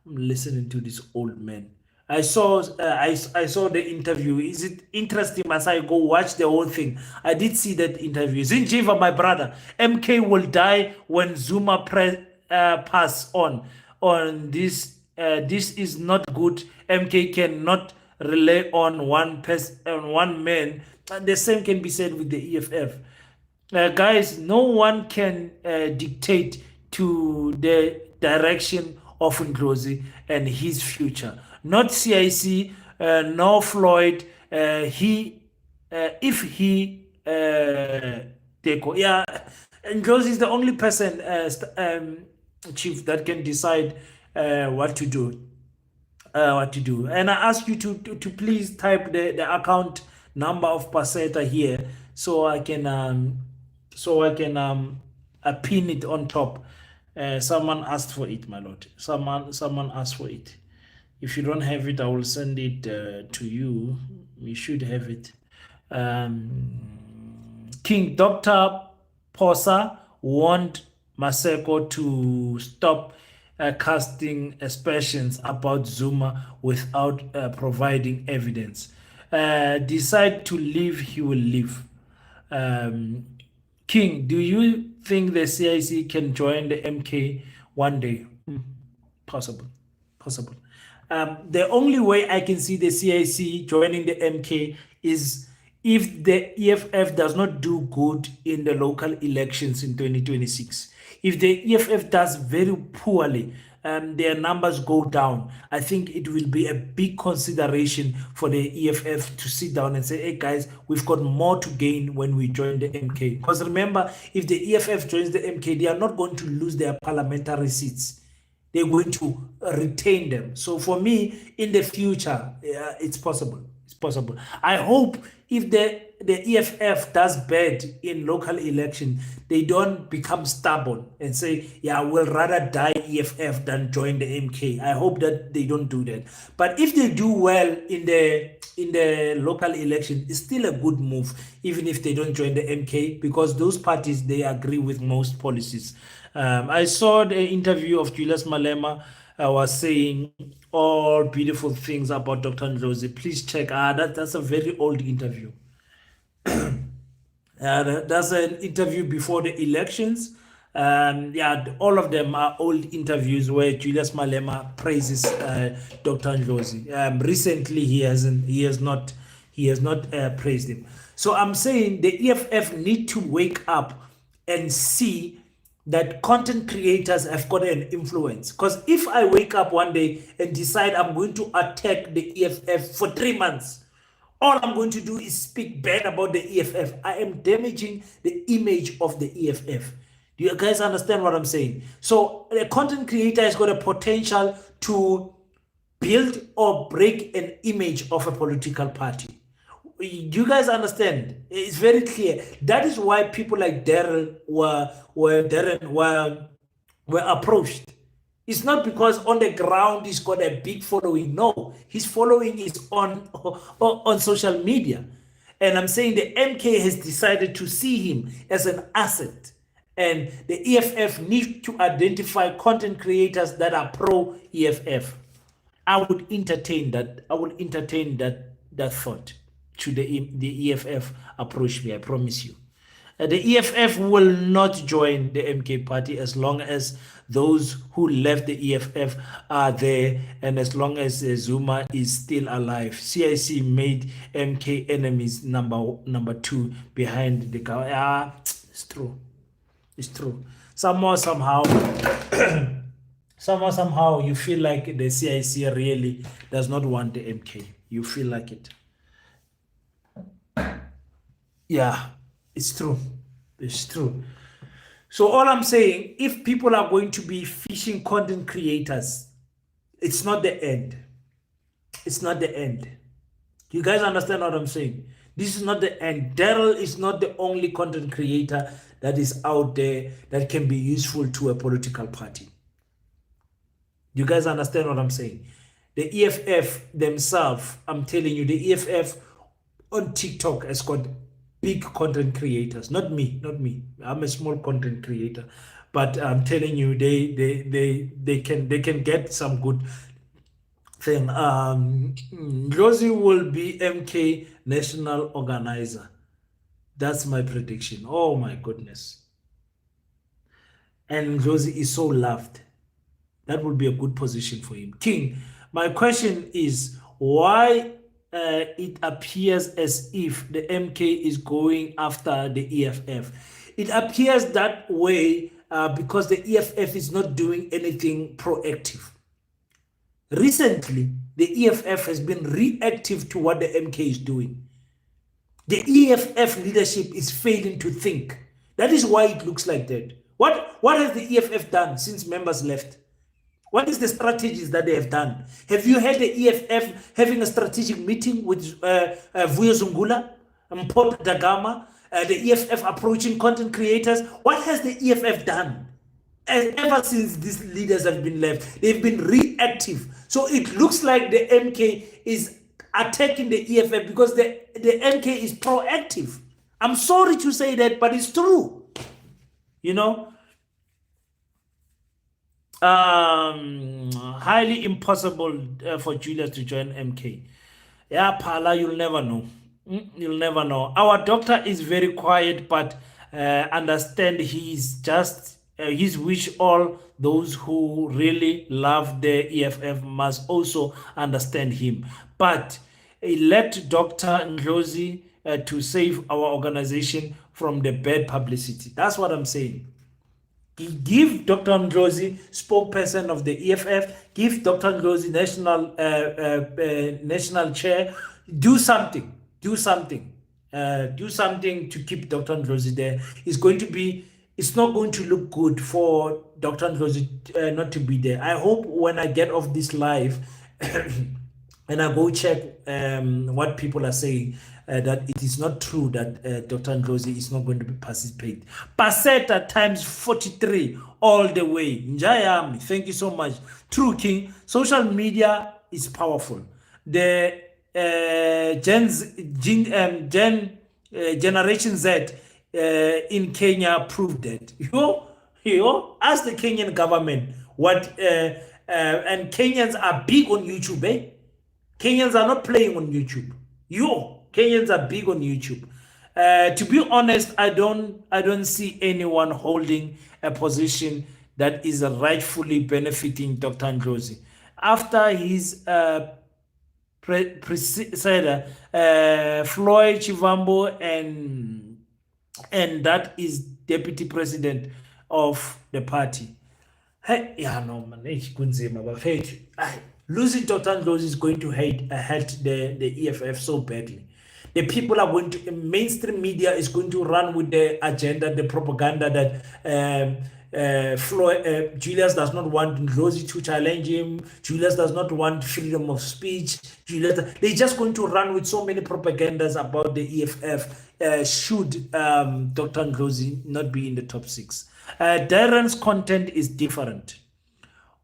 I'm listening to this old man. I saw the interview. Is it interesting? As I go watch the whole thing, I did see that interview. Zinjiva, my brother, MK will die when Zuma pass on this. This is not good. MK cannot rely on one man. And the same can be said with the EFF. Guys, no one can dictate to the direction of Ndlozi and his future. Not CIC, nor Floyd. If he take, yeah, Ndlozi is the only person, chief, that can decide what to do. And I ask you to please type the account number of Paseta here so I can pin it on top. Someone asked for it, my lord. Someone asked for it. If you don't have it, I will send it to you. We should have it. King Dr. Posa warned Maseko to stop casting aspersions about Zuma without providing evidence. Decide to leave, he will leave. King, do you think the CIC can join the MK one day? Possible. The only way I can see the CIC joining the MK is if the EFF does not do good in the local elections in 2026. If the EFF does very poorly, their numbers go down, I think it will be a big consideration for the EFF to sit down and say, hey guys, we've got more to gain when we join the MK. Because remember, if the EFF joins the MK, they are not going to lose their parliamentary seats. They're going to retain them. So for me, in the future, it's possible. It's possible. I hope if the EFF does bad in local election, they don't become stubborn and say, yeah, we'll rather die EFF than join the MK. I hope that they don't do that. But if they do well in the local election, it's still a good move, even if they don't join the MK, because those parties, they agree with most policies. I saw the interview of Julius Malema. Was saying all beautiful things about Dr. Ndlozi. Please check. That's a very old interview. That's an interview before the elections. Yeah, all of them are old interviews where Julius Malema praises Dr. Ndlozi. Recently, he has not praised him. So I'm saying the EFF need to wake up and see that content creators have got an influence. Because if I wake up one day and decide I'm going to attack the EFF for 3 months, all I'm going to do is speak bad about the EFF. I am damaging the image of the EFF. Do you guys understand what I'm saying? So the content creator has got a potential to build or break an image of a political party. Do you guys understand? It's very clear. That is why people like Darren were approached. It's not because on the ground he's got a big following. No, his following is on social media. And I'm saying the MK has decided to see him as an asset. And the EFF need to identify content creators that are pro-EFF. I would entertain that. That thought. Should the EFF approach me, I promise you. The EFF will not join the MK party as long as those who left the EFF are there and as long as Zuma is still alive. CIC made MK enemies number 2 behind the guy. It's true. Somehow Somehow you feel like the CIC really does not want the MK. You feel like it. Yeah, it's true. It's true. So all I'm saying, if people are going to be fishing content creators, it's not the end. It's not the end. You guys understand what I'm saying? This is not the end. Daryl is not the only content creator that is out there that can be useful to a political party. You guys understand what I'm saying? The EFF themselves, I'm telling you, the EFF on TikTok has got big content creators. Not me, not me. I'm a small content creator, but I'm telling you, they can get some good thing. Rosie will be MK national organizer. That's my prediction. Oh my goodness. And Rosie is so loved. That would be a good position for him. King, my question is why it appears as if the MK is going after the EFF. It appears that way because the EFF is not doing anything proactive. Recently, the EFF has been reactive to what the MK is doing. The EFF leadership is failing to think. That is why it looks like that. What has the EFF done since members left? What is the strategies that they have done? Have you had the EFF having a strategic meeting with Vuyo Zungula, Mpho Dagama, the EFF approaching content creators? What has the EFF done? And ever since these leaders have been left, they've been reactive. So it looks like the MK is attacking the EFF because the MK is proactive. I'm sorry to say that, but it's true. You know, highly impossible for Julius to join MK. Yeah, Pala, you'll never know. You'll never know. Our doctor is very quiet, but understand he's just his wish. All those who really love the EFF must also understand him. But elect Dr. Ndlozi to save our organization from the bad publicity. That's what I'm saying. Give Dr. Ndlozi, spokesperson of the EFF, give Dr. Ndlozi national chair. Do something. Do something. Do something to keep Dr. Ndlozi there. It's not going to look good for Dr. Ndlozi not to be there. I hope when I get off this live and I go check what people are saying, that it is not true that Dr. Ndlozi is not going to participate. Paseta times 43 all the way. Njayami, thank you so much. True King, social media is powerful. The Generation Z in Kenya proved that. Ask the Kenyan government what, and Kenyans are big on YouTube, eh? Kenyans are not playing on YouTube. Kenyans are big on YouTube. To be honest, I don't see anyone holding a position that is rightfully benefiting Dr. Ndlozi. After his predecessor, Floyd Chivambo, and that is deputy president of the party. Hey, yeah, no man, but losing Dr. Ndlozi is going to hurt the EFF so badly. The people are going to, mainstream media is going to run with the agenda, the propaganda that Julius does not want Ndlozi to challenge him. Julius does not want freedom of speech. They're just going to run with so many propagandas about the EFF should Dr. Ndlozi not be in the top 6. Darren's content is different.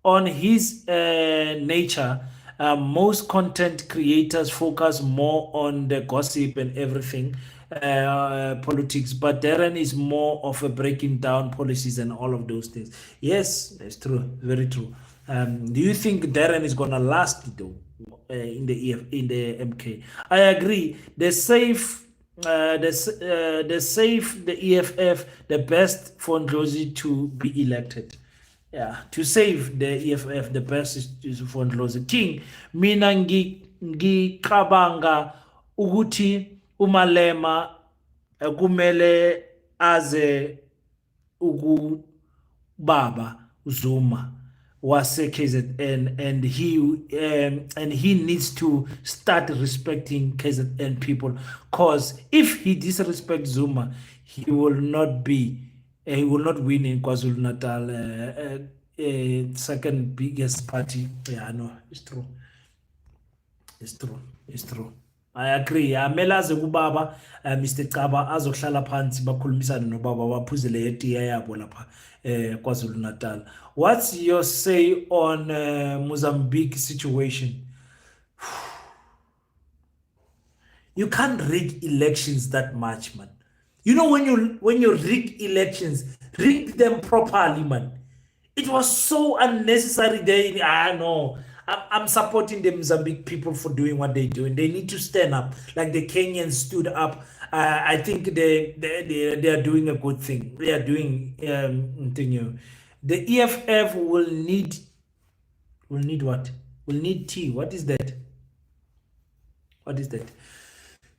On his nature, most content creators focus more on the gossip and everything, politics, but Darren is more of a breaking down policies and all of those things. Yes, that's true, very true. Do you think Darren is gonna last though in the MK? I agree. The EFF, the best for Ndlozi to be elected. Yeah, to save the EFF, the best is for Ndlozi. King, mina ngicabanga ukuthi uMalema kumele aze ukubaba Zuma was KZN, and he needs to start respecting KZN people, because if he disrespects Zuma, he will not win in KwaZulu Natal, second biggest party. Yeah, no, it's true. It's true. It's true. I agree. Amele aze kubaba, Mr. Chaba azohlala phansi bakhulumisane nobaba baphuzele etiye yabo lapha KwaZulu Natal. What's your say on Mozambique situation? You can't rig elections that much, man. You know, when you rig elections, rig them properly, man. It was so unnecessary. I know. I'm supporting the Mozambique people for doing what they're doing. They need to stand up, like the Kenyans stood up. I think they are doing a good thing. They are doing the EFF will need what? Will need tea. What is that? What is that?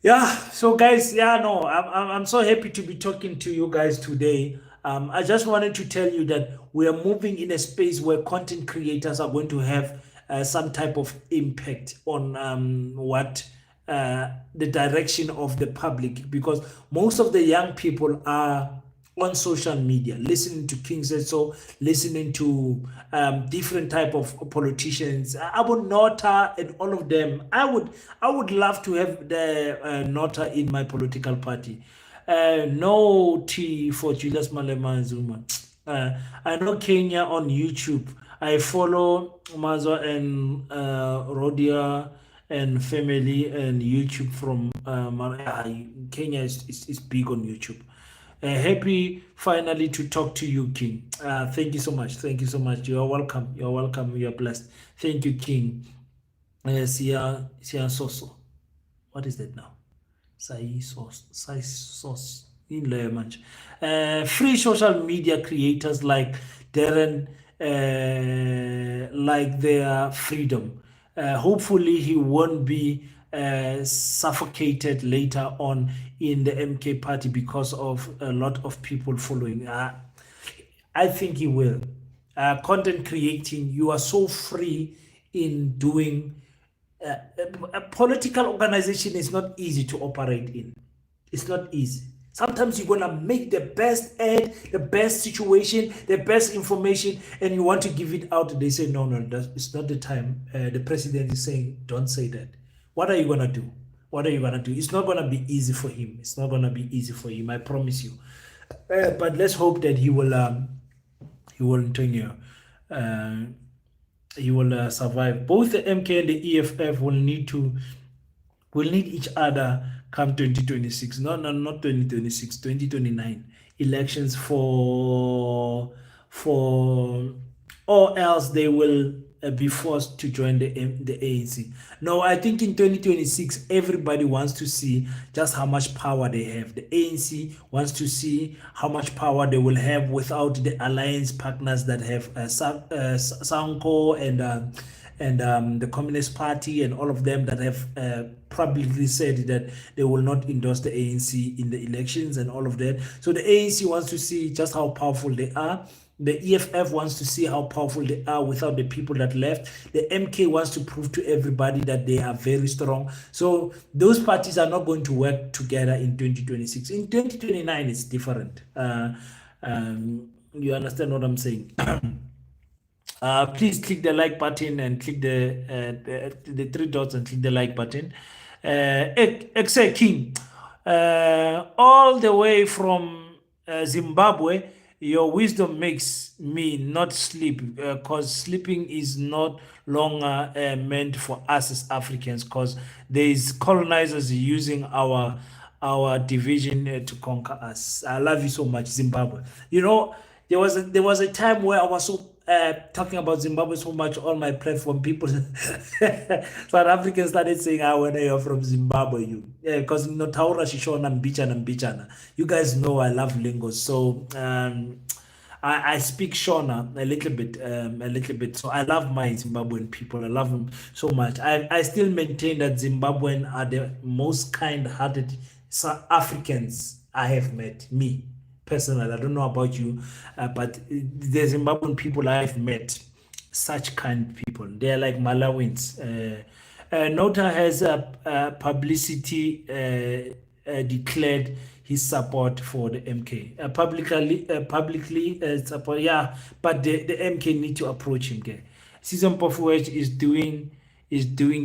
Yeah, so guys, yeah, no, I'm so happy to be talking to you guys today. I just wanted to tell you that we are moving in a space where content creators are going to have some type of impact on what the direction of the public, because most of the young people are on social media listening to King said so, listening to different type of politicians, Abu Nota and all of them. I would love to have the Nota in my political party. No tea for Julius Malema Zuma. I know Kenya on YouTube. I follow Mazo and Rodia and family and YouTube from Kenya is big on YouTube. Happy finally to talk to you, King. Thank you so much. Thank you so much. You are welcome. You are welcome. You are blessed. Thank you, King. Sia Soso. What is that now? Sai Sauce. In Lemanch. Free social media creators like Darren, like their freedom. Hopefully, he won't be suffocated later on in the MK party because of a lot of people following. I think he will. Content creating, you are so free in doing. A political organization is not easy to operate in. It's not easy. Sometimes you're gonna make the best ad, the best situation, the best information, and you want to give it out. They say, no, it's not the time. The president is saying, don't say that. What are you gonna do? What are you gonna do? It's not gonna be easy for him. It's not gonna be easy for him. I promise you. But let's hope that he will survive. Both the MK and the EFF will need each other come 2026. No, not 2026, 2029 elections or else they will be forced to join the ANC. No, I think in 2026 everybody wants to see just how much power they have. The ANC wants to see how much power they will have without the alliance partners that have Sanko and the Communist Party and all of them that have publicly said that they will not endorse the ANC in the elections and all of that. So the ANC wants to see just how powerful they are. The EFF wants to see how powerful they are without the people that left. The MK wants to prove to everybody that they are very strong. So those parties are not going to work together in 2026. In 2029, it's different. You understand what I'm saying? Please click the like button and click the three dots and click the like button. Exe King, all the way from Zimbabwe, your wisdom makes me not sleep, because sleeping is not longer meant for us as Africans, because there is colonizers using our division to conquer us. I love you so much, Zimbabwe. You know, there was a time where I was so talking about Zimbabwe so much on my platform. People, South Africans started saying, when you're from Zimbabwe, because Taura Shishona Mbichana. You guys know I love lingo, so I speak Shona a little bit. So I love my Zimbabwean people. I love them so much. I still maintain that Zimbabwean are the most kind-hearted South Africans I have met. Me personally, I don't know about you, but the Zimbabwean people I've met, such kind people. They're like Malawins. Nota has a publicity declared his support for the MK. Publicly support, yeah, but the MK need to approach him. Okay? Season Pofuage is doing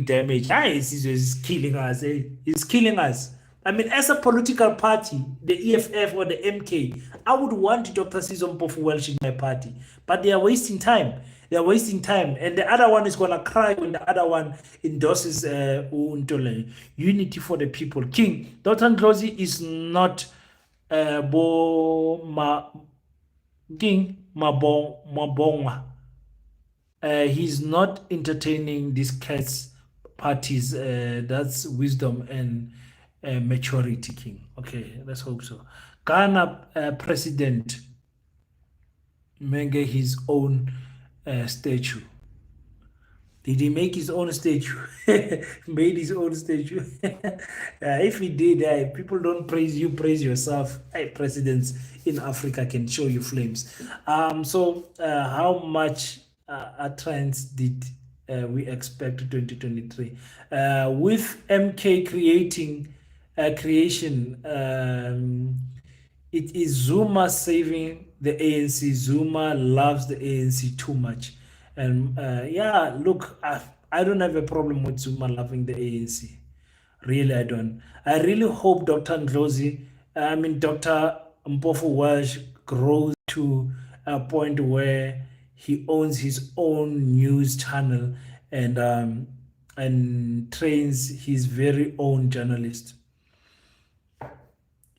damage. Ah, he's killing us. Eh? He's killing us. I mean, as a political party, the EFF or the MK, I would want Dr. Season Pofu Welsh in my party, but they are wasting time. They are wasting time, and the other one is gonna cry when the other one endorses unity for the people. King Dr. Ndlozi is not bo ma King Mabonga. He's not entertaining these cats parties. That's wisdom and maturity, King. Okay, let's hope so. Ghana president made his own statue. Did he make his own statue? Made his own statue. If he did, people don't praise you, praise yourself. Presidents in Africa can show you flames. So how much trends did we expect 2023? With MK creation, it is Zuma saving the ANC. Zuma loves the ANC too much. And yeah, look, I don't have a problem with Zuma loving the ANC. Really, I don't. I really hope Dr. Dr. Mpofu Welsh grows to a point where he owns his own news channel and trains his very own journalist.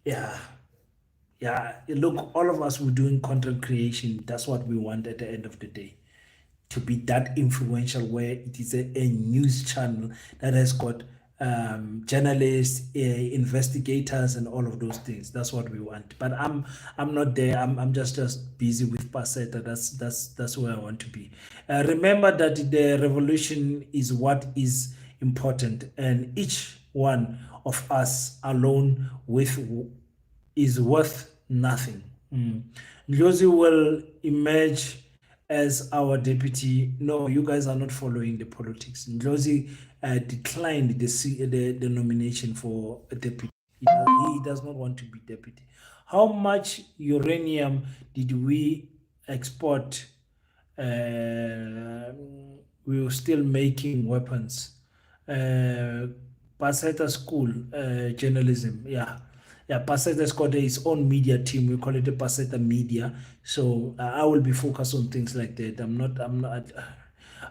Yeah. Yeah, look, all of us were doing content creation. That's what we want at the end of the day. To be that influential where it is a news channel that has got journalists, investigators, and all of those things. That's what we want. But I'm not there. I'm just busy with Paseta. That's where I want to be. Remember that the revolution is what is important, and each one of us alone is worth nothing. Ndlozi will emerge as our deputy. No, you guys are not following the politics. Ndlozi declined the nomination for a deputy. He does not want to be deputy. How much uranium did we export? We were still making weapons. Paseta School, journalism, yeah. Paseta's got his own media team. We call it the Paseta Media. So I will be focused on things like that.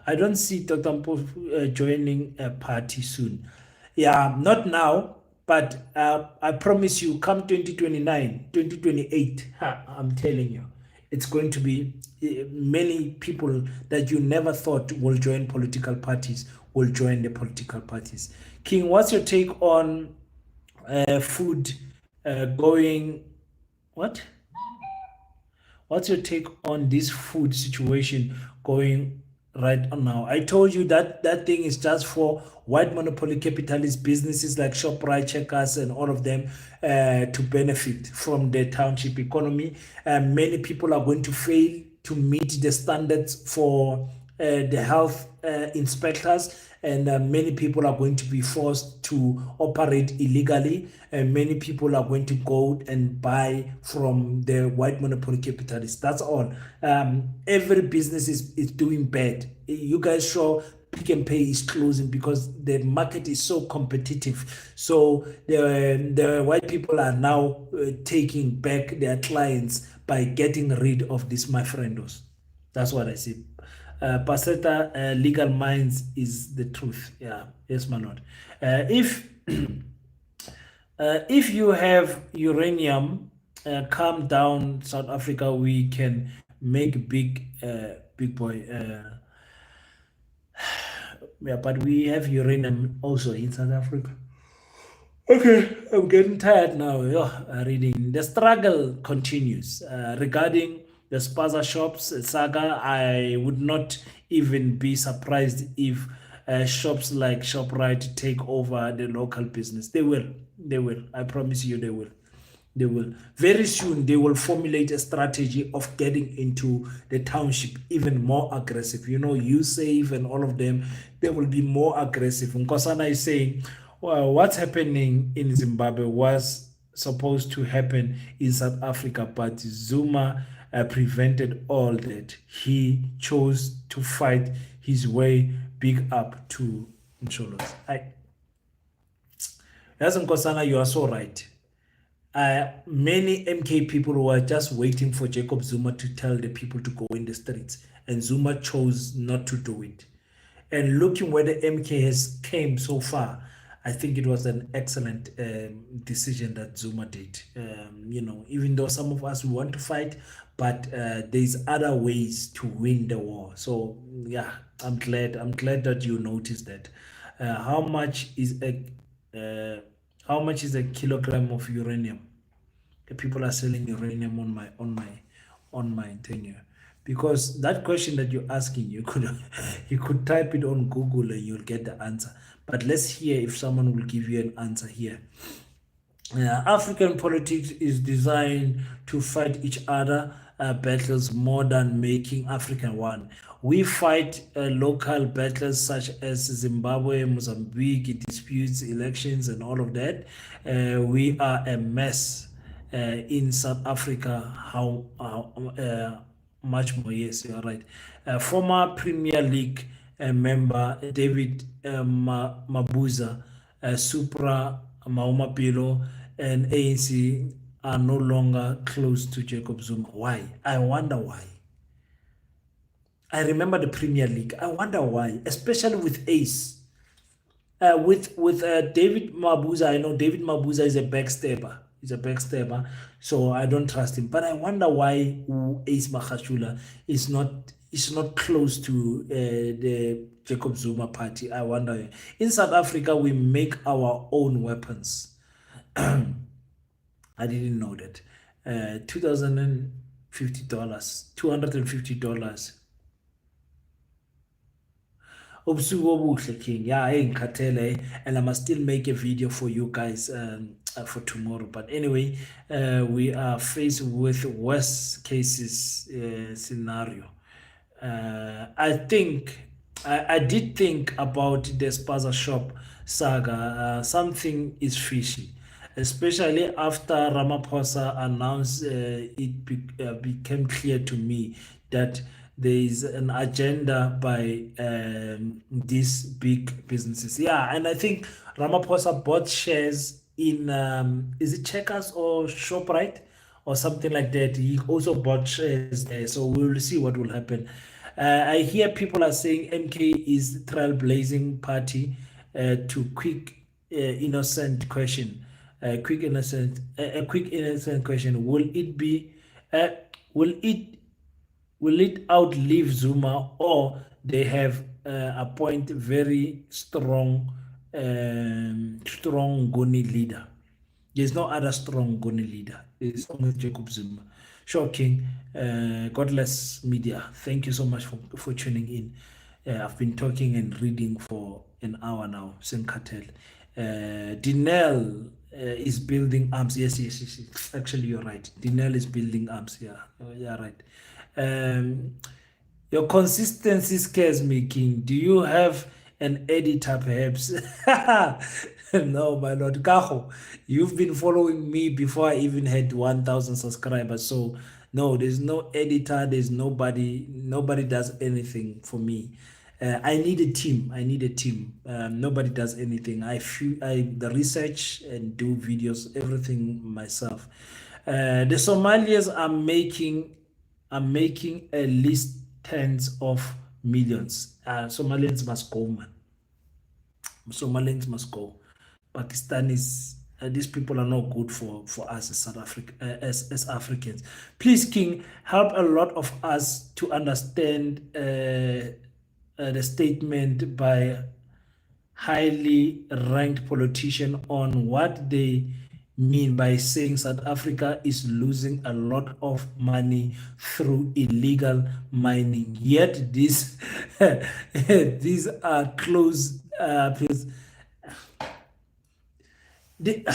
I don't see Dr. Mpofu joining a party soon. Yeah, not now, but I promise you, come 2029, 2028, I'm telling you, it's going to be many people that you never thought will join political parties will join the political parties. King, what's your take on food going? What? What's your take on this food situation going right now? I told you that thing is just for white monopoly capitalist businesses like ShopRite, Checkers, and all of them to benefit from the township economy. Many people are going to fail to meet the standards for the health inspectors, and many people are going to be forced to operate illegally, and many people are going to go and buy from the white monopoly capitalists. That's all. Every business is doing bad. You guys saw Pick and Pay is closing because the market is so competitive. So the white people are now taking back their clients by getting rid of these my friendos. That's what I see. Paseta legal minds is the truth. Yeah, yes, my lord. If you have uranium, calm down, South Africa. We can make big boy. Yeah, but we have uranium also in South Africa. Okay, I'm getting tired now. Reading. The struggle continues. Regarding the spaza shops saga, I would not even be surprised if shops like ShopRite take over the local business. They will. I promise you, they will. They will very soon they will formulate a strategy of getting into the township even more aggressive. You know, you save and all of them, they will be more aggressive. Nkosana is saying, well, what's happening in Zimbabwe was supposed to happen in South Africa, but Zuma prevented all that. He chose to fight his way. Big up to Mcholos. Yes, Nkosana, you are so right. Many MK people were just waiting for Jacob Zuma to tell the people to go in the streets, and Zuma chose not to do it. And looking where the MK has came so far, I think it was an excellent decision that Zuma did. You know, even though some of us want to fight, but there's other ways to win the war. So yeah, I'm glad. I'm glad that you noticed that. How much is a kilogram of uranium? The people are selling uranium on my tenure, because that question that you're asking, you could you could type it on Google and you'll get the answer. But let's hear if someone will give you an answer here. African politics is designed to fight each other battles more than making Africa one. We fight local battles such as Zimbabwe, Mozambique, disputes, elections, and all of that. We are a mess in South Africa. How much more? Yes, you are right. Former Premier League member David Mabuza, Supra Maumapilo, and ANC are no longer close to Jacob Zuma. Why? I wonder why. I remember the Premier League. I wonder why, especially with Ace. With David Mabuza, I know David Mabuza is a backstabber. He's a backstabber, so I don't trust him. But I wonder why Ace Makhashula is not close to the Jacob Zuma party. I wonder. In South Africa, we make our own weapons. I didn't know that. $250, $250. King. Yeah, and I must still make a video for you guys for tomorrow. But anyway, we are faced with worst cases scenario. I did think about the spaza shop saga. Something is fishy, especially after Ramaphosa announced became clear to me that there is an agenda by these big businesses. Yeah, and I think Ramaphosa bought shares in is it Checkers or ShopRite or something like that. He also bought shares there, so we will see what will happen. I hear people are saying MK is trailblazing party. To innocent question, a quick innocent question: uh, will it will it outlive Zuma, or they have appoint very strong Goni leader? There's no other strong Goni leader. It's only Jacob Zuma. Shocking. Godless media. Thank you so much for tuning in. I've been talking and reading for an hour now. Senkatel. Dinel is building arms. Yes. Actually, you're right. Dinel is building arms. Yeah, yeah, right. Your consistency scares me, King. Do you have an editor, perhaps? No, my lord. Kaho, you've been following me before I even had 1,000 subscribers. So, no, there's no editor. There's nobody. Nobody does anything for me. I need a team. I need a team. Nobody does anything. I the research and do videos, everything myself. The Somalians are making at least tens of millions. Somalians must go, man. Somalians must go. Pakistanis, these people are not good for us as South Africa, as Africans. Please, King, help a lot of us to understand the statement by highly ranked politician on what they mean by saying South Africa is losing a lot of money through illegal mining. Yet these these are close. The,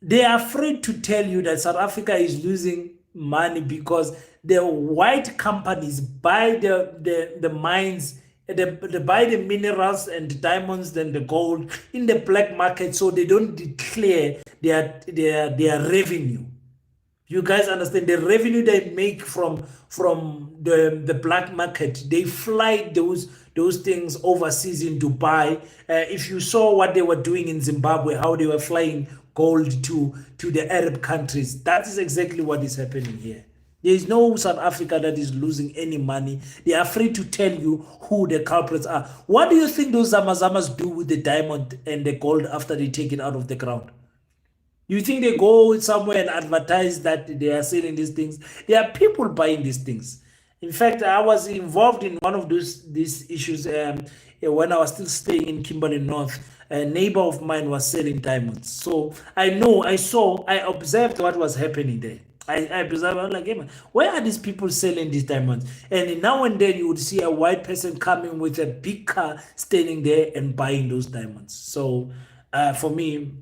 they are afraid to tell you that South Africa is losing money because the white companies buy the mines, they buy the minerals and the diamonds and the gold in the black market, so they don't declare their revenue. You guys understand the revenue they make from the black market? They fly those things overseas in Dubai. If you saw what they were doing in Zimbabwe, how they were flying gold to the Arab countries, that is exactly what is happening here. There is no South Africa that is losing any money. They are afraid to tell you who the culprits are. What do you think those Zamazamas do with the diamond and the gold after they take it out of the ground? You think they go somewhere and advertise that they are selling these things? There are people buying these things. In fact, I was involved in one of these issues when I was still staying in Kimberley North. A neighbor of mine was selling diamonds. So I know, I observed what was happening there. I observed, I was like, hey man, where are these people selling these diamonds? And now and then you would see a white person coming with a big car standing there and buying those diamonds. So for me,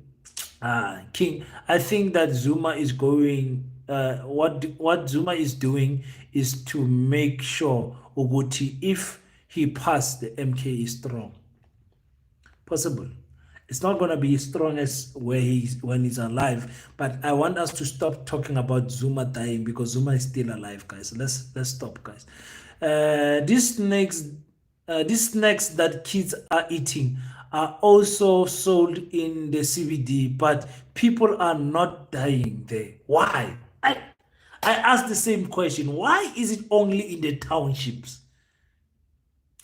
King, I think that Zuma is going. What Zuma is doing is to make sure Uguti, if he passed, the MK is strong. Possible. It's not going to be as strong as where he's when he's alive. But I want us to stop talking about Zuma dying because Zuma is still alive, guys. Let's stop, guys. These snacks that kids are eating are also sold in the CBD, but people are not dying there. Why? I asked the same question. Why is it only in the townships?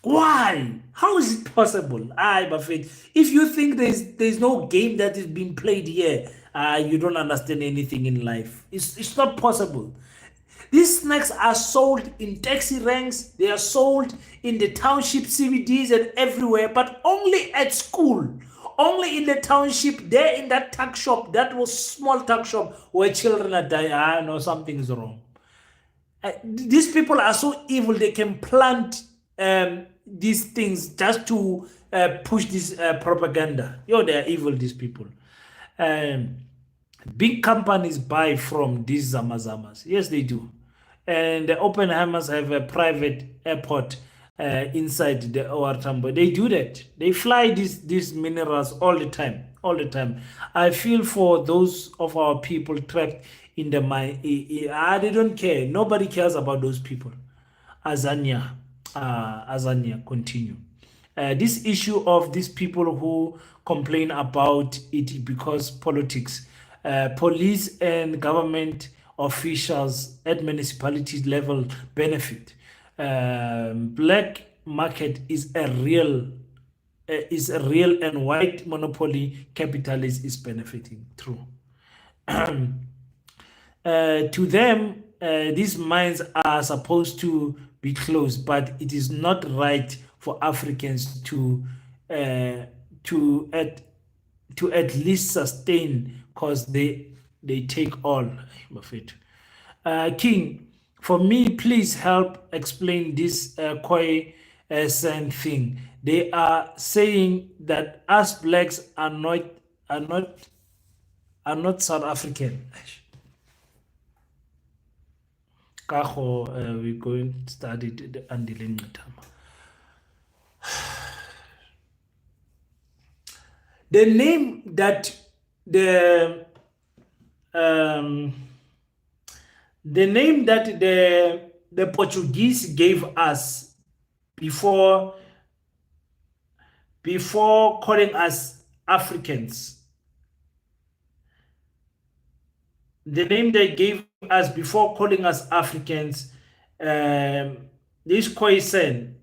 Why? How is it possible? I, Buffett, if you think there's no game that is being played here, you don't understand anything in life. It's not possible. These snacks are sold in taxi ranks, they are sold in the township CBDs and everywhere, but only at school. Only in the township, there in that tuck shop, that was small tuck shop where children are dying. I know something is wrong. These people are so evil, they can plant these things just to push this propaganda. Yo, they are evil, these people. Um, Big companies buy from these Zamazamas. Yes, they do. And the Oppenheimers have a private airport inside the OR Tambo. They do that. They fly these minerals all the time. All the time. I feel for those of our people trapped in the mine. They don't care. Nobody cares about those people. Azania, continue. This issue of these people who complain about it because politics, police and government officials at municipality level benefit. Black market is a real and white monopoly capitalist is benefiting. True. To them, these mines are supposed to be closed, but it is not right for Africans uh, to at to at least sustain because they take all. King, for me, please help explain this koi sand thing. They are saying that us blacks are not South African. Kaho, we're going to study the Andile Mutama. The name that um, the Portuguese gave us before calling us Africans. The name they gave us before calling us Africans, this Khoisan.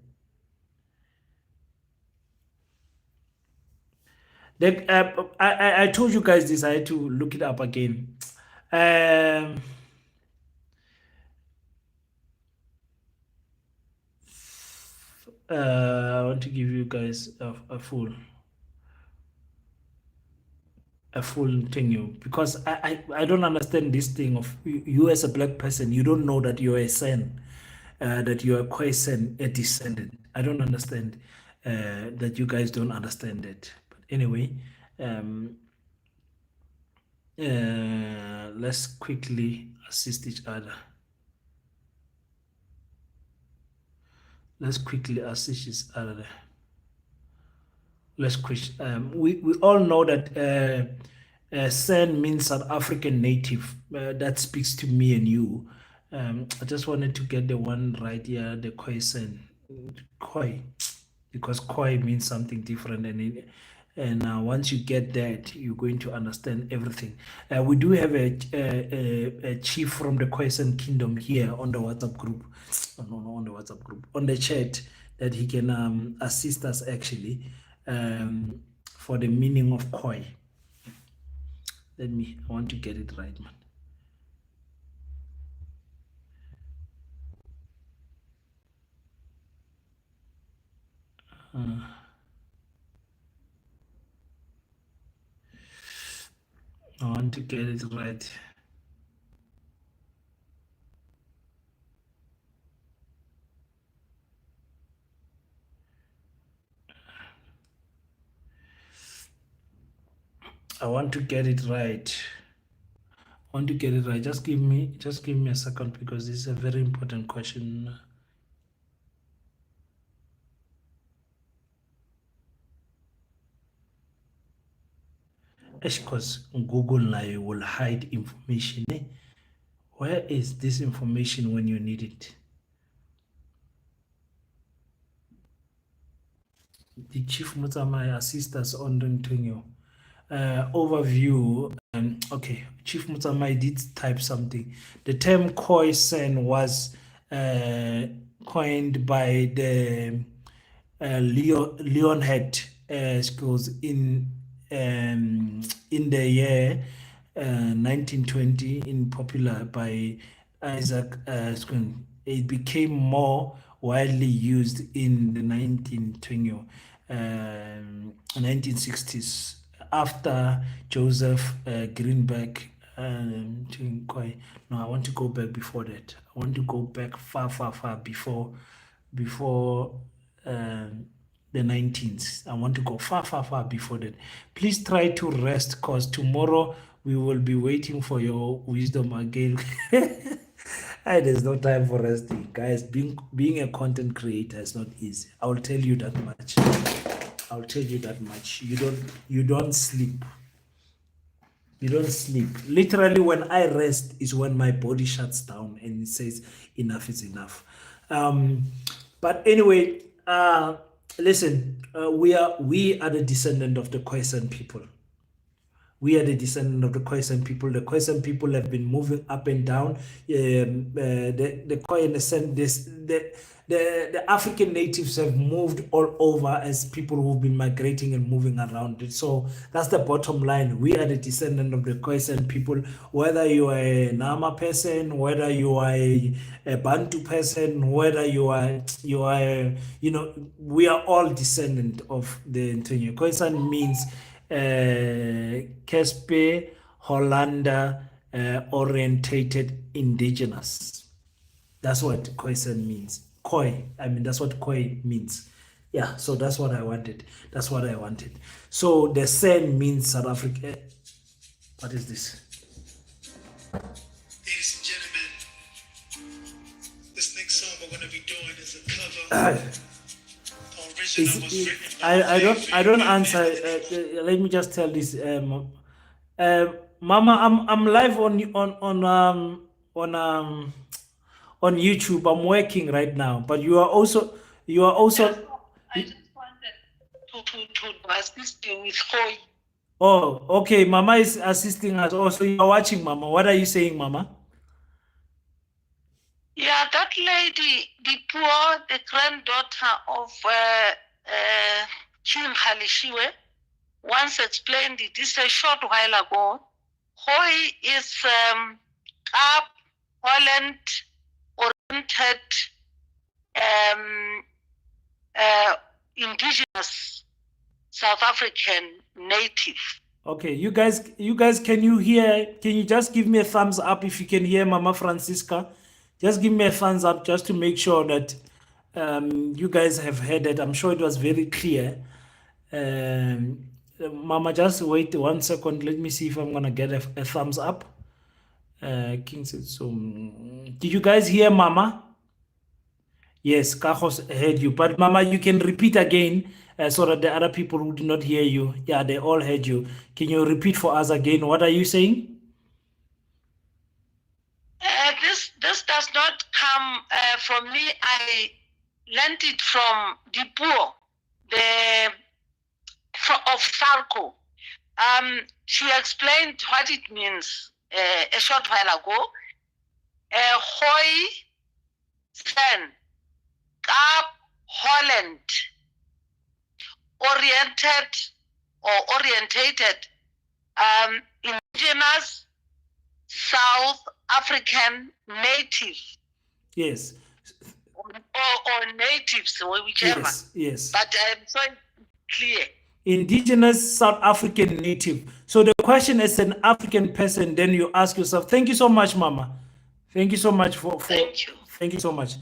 I told you guys this. I had to look it up again. I want to give you guys a full thing because I don't understand this thing of you as a black person. You don't know that you're a San, that you're a Khoisan, a descendant. I don't understand that you guys don't understand it. But anyway, Let's quickly assist each other. Let's quickly assist each other. Let's question. We all know that San means South African native. That speaks to me and you. I just wanted to get the one right here, the Khoi San. Khoi, because Khoi means something different, and once you get that, you're going to understand everything. We do have a chief from the Khoisan kingdom here on the WhatsApp group. Oh, no, on the WhatsApp group, on the chat, that he can assist us actually for the meaning of Khoi. I want to get it right, man. I want to get it right. I want to get it right. I want to get it right. Just give me a second, because this is a very important question. Because Google now will hide information. Where is this information when you need it? The Chief Mutamai assist us on the overview. Okay, Chief Mutamai did type something. The term Khoi San was coined by the Leonhead schools in the year 1920, in popular by Isaac Scone. It became more widely used in the 1960s after Joseph Greenberg. No, I want to go back before that. I want to go back far before the 19th. I want to go far before that. Please try to rest, because tomorrow we will be waiting for your wisdom again. There's no time for resting, guys. Being a content creator is not easy. I'll tell you that much. I'll tell you that much. You don't sleep. You don't sleep. Literally, when I rest is when my body shuts down and it says enough is enough. But anyway, listen, we are the descendant of the Khoisan people. We are the descendant of the Khoisan people. The Khoisan people have been moving up and down. The Khoi, in the sense, the African natives have moved all over as people who've been migrating and moving around. So that's the bottom line. We are the descendant of the Khoisan people. Whether you are a Nama person, whether you are a Bantu person, whether you are, we are all descendant of the Antonio. Khoisan means Kespe, Hollander, orientated indigenous. That's what Khoisan means. Khoi, that's what Khoi means. Yeah, so that's what I wanted. So the Sen means South Africa. What is this? Ladies and gentlemen, this next song we're going to be doing is a cover. I don't answer. Let me just tell this, Mama. I'm live on YouTube. I'm working right now, but you are also. I just wanted to assist you with Khoi. Oh, okay. Mama is assisting us. Also, you are watching, Mama. What are you saying, Mama? Yeah, that lady, the granddaughter of King Khalishiwe, once explained it. This a short while ago. Khoi is up, Holland, oriented, indigenous South African native. Okay, you guys, can you just give me a thumbs up if you can hear Mama Francisca? Just give me a thumbs up just to make sure that you guys have heard it. I'm sure it was very clear. Mama, just wait 1 second. Let me see if I'm gonna get a thumbs up. King said so. Did you guys hear Mama? Yes, Kajos heard you. But Mama, you can repeat again so that the other people who did not hear you, yeah, they all heard you. Can you repeat for us again? What are you saying? This does not come from me. I learned it from the poor, of Falco. She explained what it means a short while ago. Hoi Sen, Cap Holland, orientated, indigenous South African native. Yes. Or natives, or whichever. Yes, yes. But so clear. Indigenous South African native. So the question is an African person, then you ask yourself, thank you so much, Mama. Thank you so much for Thank you. Thank you so much.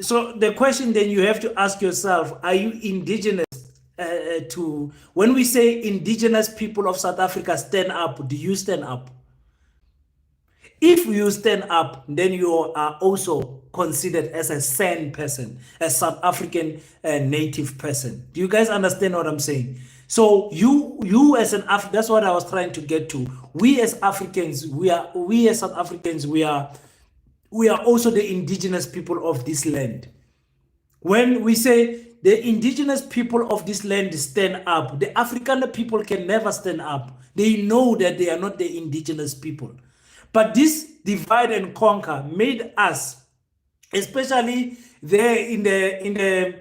So the question then you have to ask yourself, are you indigenous to, when we say indigenous people of South Africa stand up, do you stand up? If you stand up, then you are also considered as a San person, a South African native person. Do you guys understand what I'm saying? So you as an that's what I was trying to get to. We as Africans, we as South Africans, we are also the indigenous people of this land. When we say the indigenous people of this land stand up, the African people can never stand up. They know that they are not the indigenous people. But this divide and conquer made us, especially there in the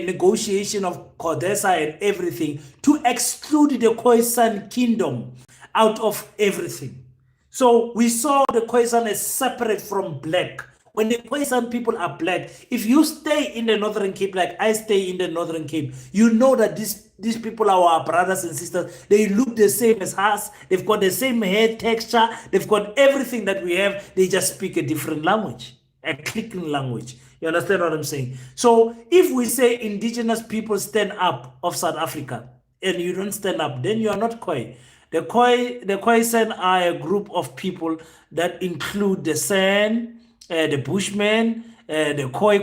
negotiation of Codesa and everything, to exclude the Khoisan kingdom out of everything. So we saw the Khoisan as separate from black. When the Khoisan people are black, if you stay in the Northern Cape, like I stay in the Northern Cape, you know that these people are our brothers and sisters. They look the same as us. They've got the same hair texture. They've got everything that we have. They just speak a different language, a clicking language. You understand what I'm saying? So if we say indigenous people stand up of South Africa and you don't stand up, then you are not Khoi. The Khoisan are a group of people that include the San, the Bushmen, the Khoi,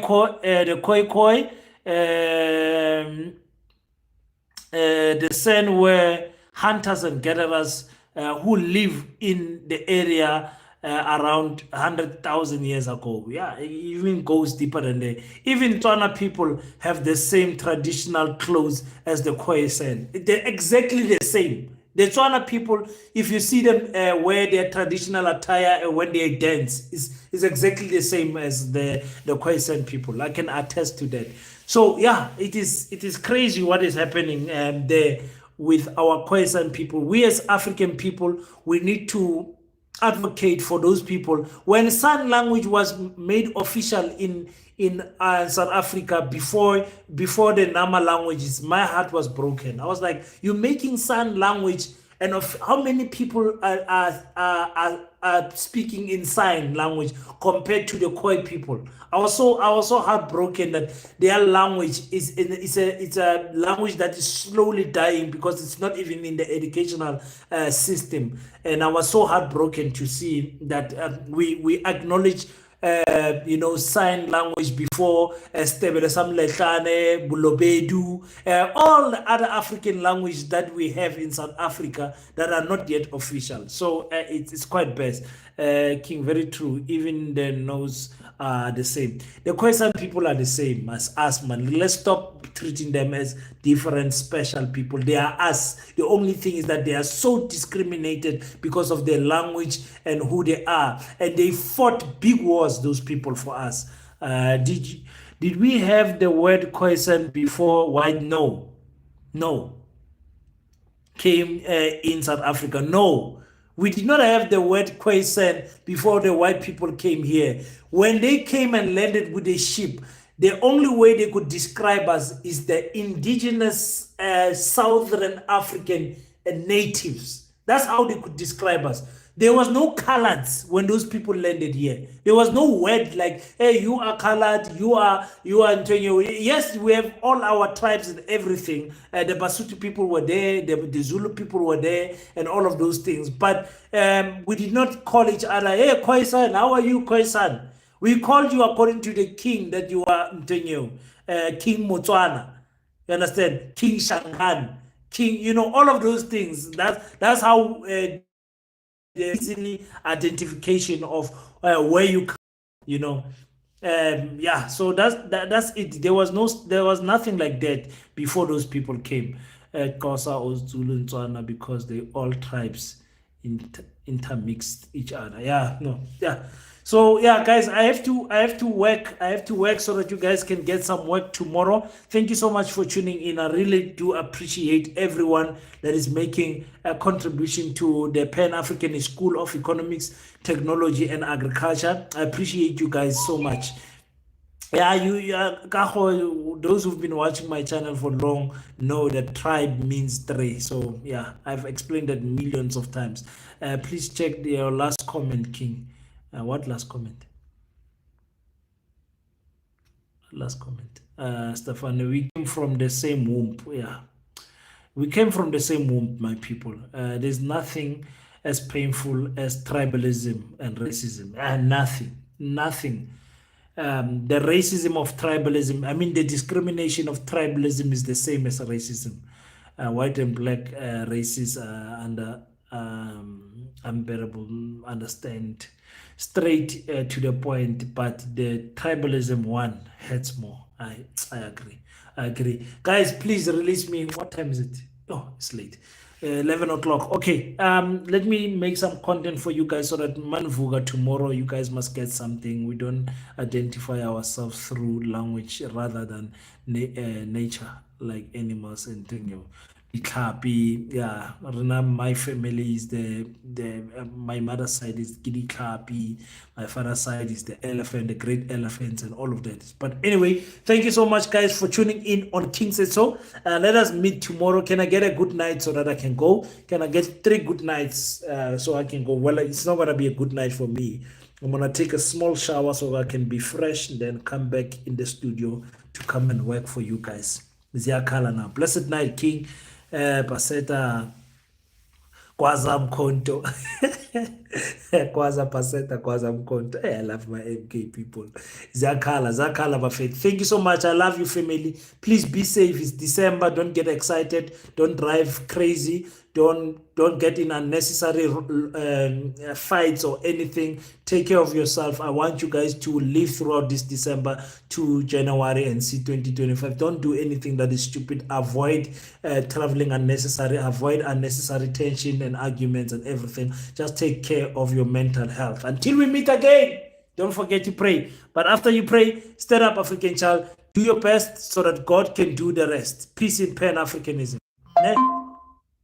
the San were hunters and gatherers who live in the area around 100,000 years ago. Yeah, it even goes deeper than that. Even Tswana people have the same traditional clothes as the Khoisan. They're exactly the same. The Tswana people, if you see them wear their traditional attire when they dance, is exactly the same as the Khoisan people. I can attest to that. So yeah, it is crazy what is happening there with our Khoisan people. We as African people, we need to advocate for those people. When sign language was made official in South Africa before the Nama languages, my heart was broken. I was like, you're making sign language, and of how many people are speaking in sign language compared to the Khoi people? I was so heartbroken that their language it's a language that is slowly dying because it's not even in the educational system. And I was so heartbroken to see that we acknowledge sign language before Bulobedu, all the other African languages that we have in South Africa that are not yet official. So it's quite best. King, very true. Even the nose are the same. The Khoisan people are the same as us, man. Let's stop treating them as different special people. They are us. The only thing is that they are so discriminated because of their language and who they are. And they fought big wars, those people, for us. Did we have the word Khoisan before white? No. Came in South Africa? No. We did not have the word Khoisan before the white people came here. When they came and landed with a ship, the only way they could describe us is the indigenous Southern African natives. That's how they could describe us. There was no coloreds when those people landed here. There was no word like, hey, you are colored, you are Antonio. Yes, we have all our tribes and everything. The Basutu people were there, the Zulu people were there, and all of those things. But we did not call each other, hey, Khoisan, how are you, Khoisan? We called you according to the king that you are, Antonio, King Motswana. You understand? King Shangan, King, all of those things. That's how easily identification of where you come, you know. Yeah, so that's it. There was nothing like that before those people came. Xhosa or Zulu and Tswana, because they all tribes intermixed each other. Yeah, no, yeah. So yeah, guys, I have to work so that you guys can get some work tomorrow. Thank you so much for tuning in. I really do appreciate everyone that is making a contribution to the Pan-African School of Economics, Technology and Agriculture. I appreciate you guys so much. Yeah, Kaho, those who've been watching my channel for long know that tribe means three. So yeah, I've explained that millions of times. Please check your last comment, King. What last comment? Last comment. Stefan, we came from the same womb. Yeah, we came from the same womb, my people. There's nothing as painful as tribalism and racism. Nothing. The racism of tribalism, I mean, the discrimination of tribalism is the same as racism. White and black races are under unbearable, understand, straight to the point, but the tribalism one hurts more. I agree. Guys, please release me. What time is it? Oh, it's late. 11 o'clock. Okay, let me make some content for you guys so that manvuga tomorrow you guys must get something. We don't identify ourselves through language rather than nature, like animals and Ikapi. Yeah, my family is my mother's side is Gidi Kapi, my father's side is the elephant, the great elephants, and all of that. But anyway, thank you so much, guys, for tuning in on King Said So. Let us meet tomorrow. Can I get a good night so that I can go? Can I get 3 good nights so I can go? Well, it's not gonna be a good night for me. I'm gonna take a small shower so I can be fresh and then come back in the studio to come and work for you guys. Ziyakhala now. Blessed night, King. Paseta Kwaza Mkonto. Kwaza Paseta Kwaza Mkonto. Hey, I love my MK people. Zakala Buffet. Thank you so much. I love you, family. Please be safe. It's December. Don't get excited. Don't drive crazy. Don't get in unnecessary fights or anything. Take care of yourself. I want you guys to live throughout this December to January and see 2025. Don't do anything that is stupid. Avoid traveling unnecessary. Avoid unnecessary tension and arguments and everything. Just take care of your mental health. Until we meet again, don't forget to pray. But after you pray, stand up, African child. Do your best so that God can do the rest. Peace in Pan-Africanism.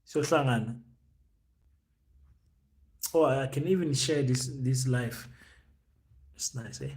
So oh, I can even share this live. It's nice, eh?